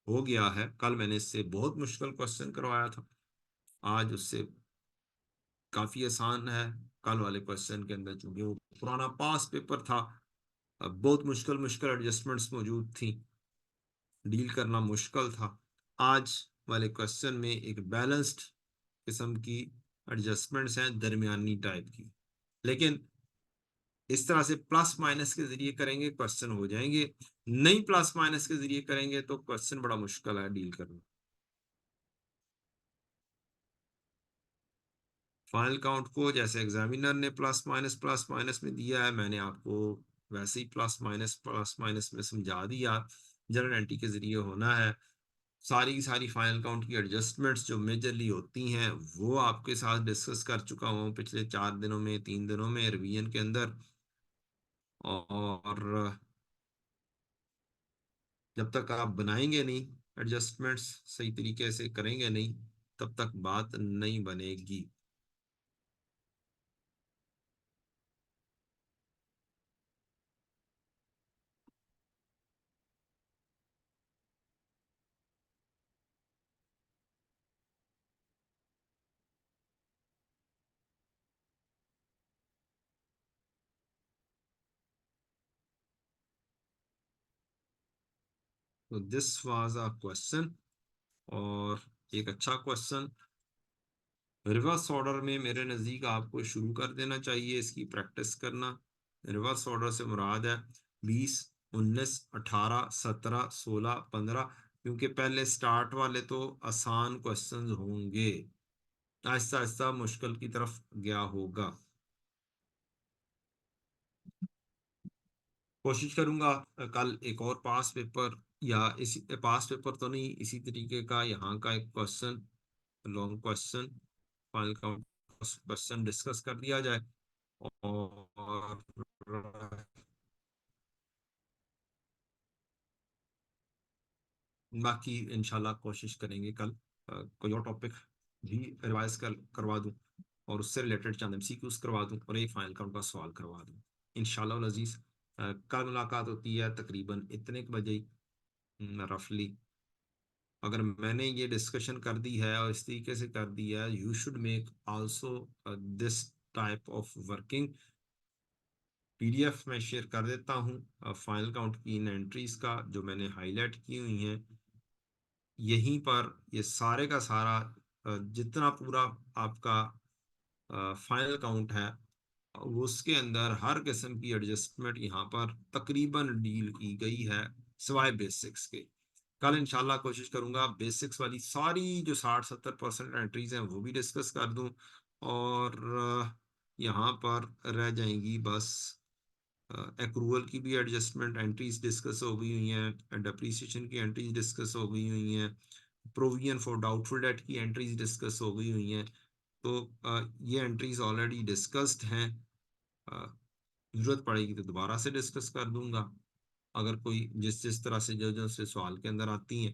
हो गया है। कल मैंने इससे बहुत मुश्किल क्वेश्चन करवाया था, आज उससे काफी आसान है। कल वाले क्वेश्चन के अंदर चूंकि वो पुराना पास पेपर था, अब बहुत मुश्किल मुश्किल एडजस्टमेंट्स मौजूद थी, डील करना मुश्किल था। आज वाले क्वेश्चन में एक बैलेंस्ड किस्म की एडजस्टमेंट्स हैं, दरमियानी टाइप की। लेकिन इस तरह से प्लस माइनस के जरिए करेंगे क्वेश्चन हो जाएंगे, नहीं प्लस माइनस के जरिए करेंगे तो क्वेश्चन बड़ा मुश्किल है डील करना। फाइनल काउंट को जैसे एग्जामिनर ने प्लस माइनस में दिया है, मैंने आपको वैसे ही प्लस माइनस में समझा दिया। जनरल एंट्री के जरिए होना है। सारी की सारी फाइनल काउंट की एडजस्टमेंट्स जो मेजरली होती हैं वो आपके साथ डिस्कस कर चुका हूँ पिछले 4 दिनों में, 3 दिनों में रिवीजन के अंदर। और जब तक आप बनाएंगे नहीं, एडजस्टमेंट्स सही तरीके से करेंगे नहीं, तब तक बात नहीं बनेगी। तो दिस वाज अ क्वेश्चन, और एक अच्छा क्वेश्चन। रिवर्स ऑर्डर में मेरे नज़दीक आपको शुरू कर देना चाहिए इसकी प्रैक्टिस करना। रिवर्स ऑर्डर से मुराद है 20, 19, 18, 17, 16, 15, क्योंकि पहले स्टार्ट वाले तो आसान क्वेश्चंस होंगे, आहिस्ता आहिस्ता मुश्किल की तरफ गया होगा। कोशिश करूंगा कल एक और पास पेपर, या इसी पास पेपर तो नहीं, इसी तरीके का यहाँ का एक question, long question, final count question discuss कर दिया जाए। और बाकी इंशाल्लाह कोशिश करेंगे कल कोई और टॉपिक भी रिवाइज करवा दूं, और उससे रिलेटेड चंद एमसीक्यूज करवा दूं, और एक फाइनल काउंट का सवाल करवा दूं इंशाल्लाह अजीज। कल मुलाकात होती है तकरीबन इतने के बजे रफली। अगर मैंने ये डिस्कशन कर दी है और इस तरीके से कर दी है, you should make also this type of working. PDF में शेयर कर देता हूँ फाइनल काउंट की इन एंट्रीज का जो मैंने हाईलाइट की हुई हैं। यहीं पर ये सारे का सारा जितना पूरा आपका फाइनल काउंट है, उसके अंदर हर किस्म की एडजस्टमेंट यहाँ पर तकरीबन डील की गई है, सिवाय बेसिक्स के। कल इंशाल्लाह कोशिश करूंगा बेसिक्स वाली सारी जो 60-70% एंट्रीज हैं वो भी डिस्कस कर दूं, और यहाँ पर रह जाएंगी बस एक्रूवल की भी एडजस्टमेंट एंट्रीज डिस्कस हो गई हुई हैं, डेप्रीसिएशन की एंट्रीज डिस्कस हो गई हुई हैं, प्रोविजन फॉर डाउटफुल डेट की एंट्रीज डिस्कस हो गई हुई हैं। तो ये एंट्रीज ऑलरेडी डिस्कस्ड हैं। जरूरत पड़ेगी तो दोबारा से डिस्कस कर दूंगा, अगर कोई जिस जिस तरह से जो जो से सवाल के अंदर आती हैं।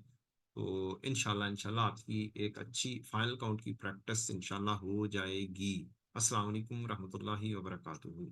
तो इंशाल्लाह इंशाल्लाह आपकी एक अच्छी फाइनल काउंट की प्रैक्टिस इंशाल्लाह हो जाएगी। अस्सलाम वालेकुम रहमतुल्लाहि व बरकातुहू।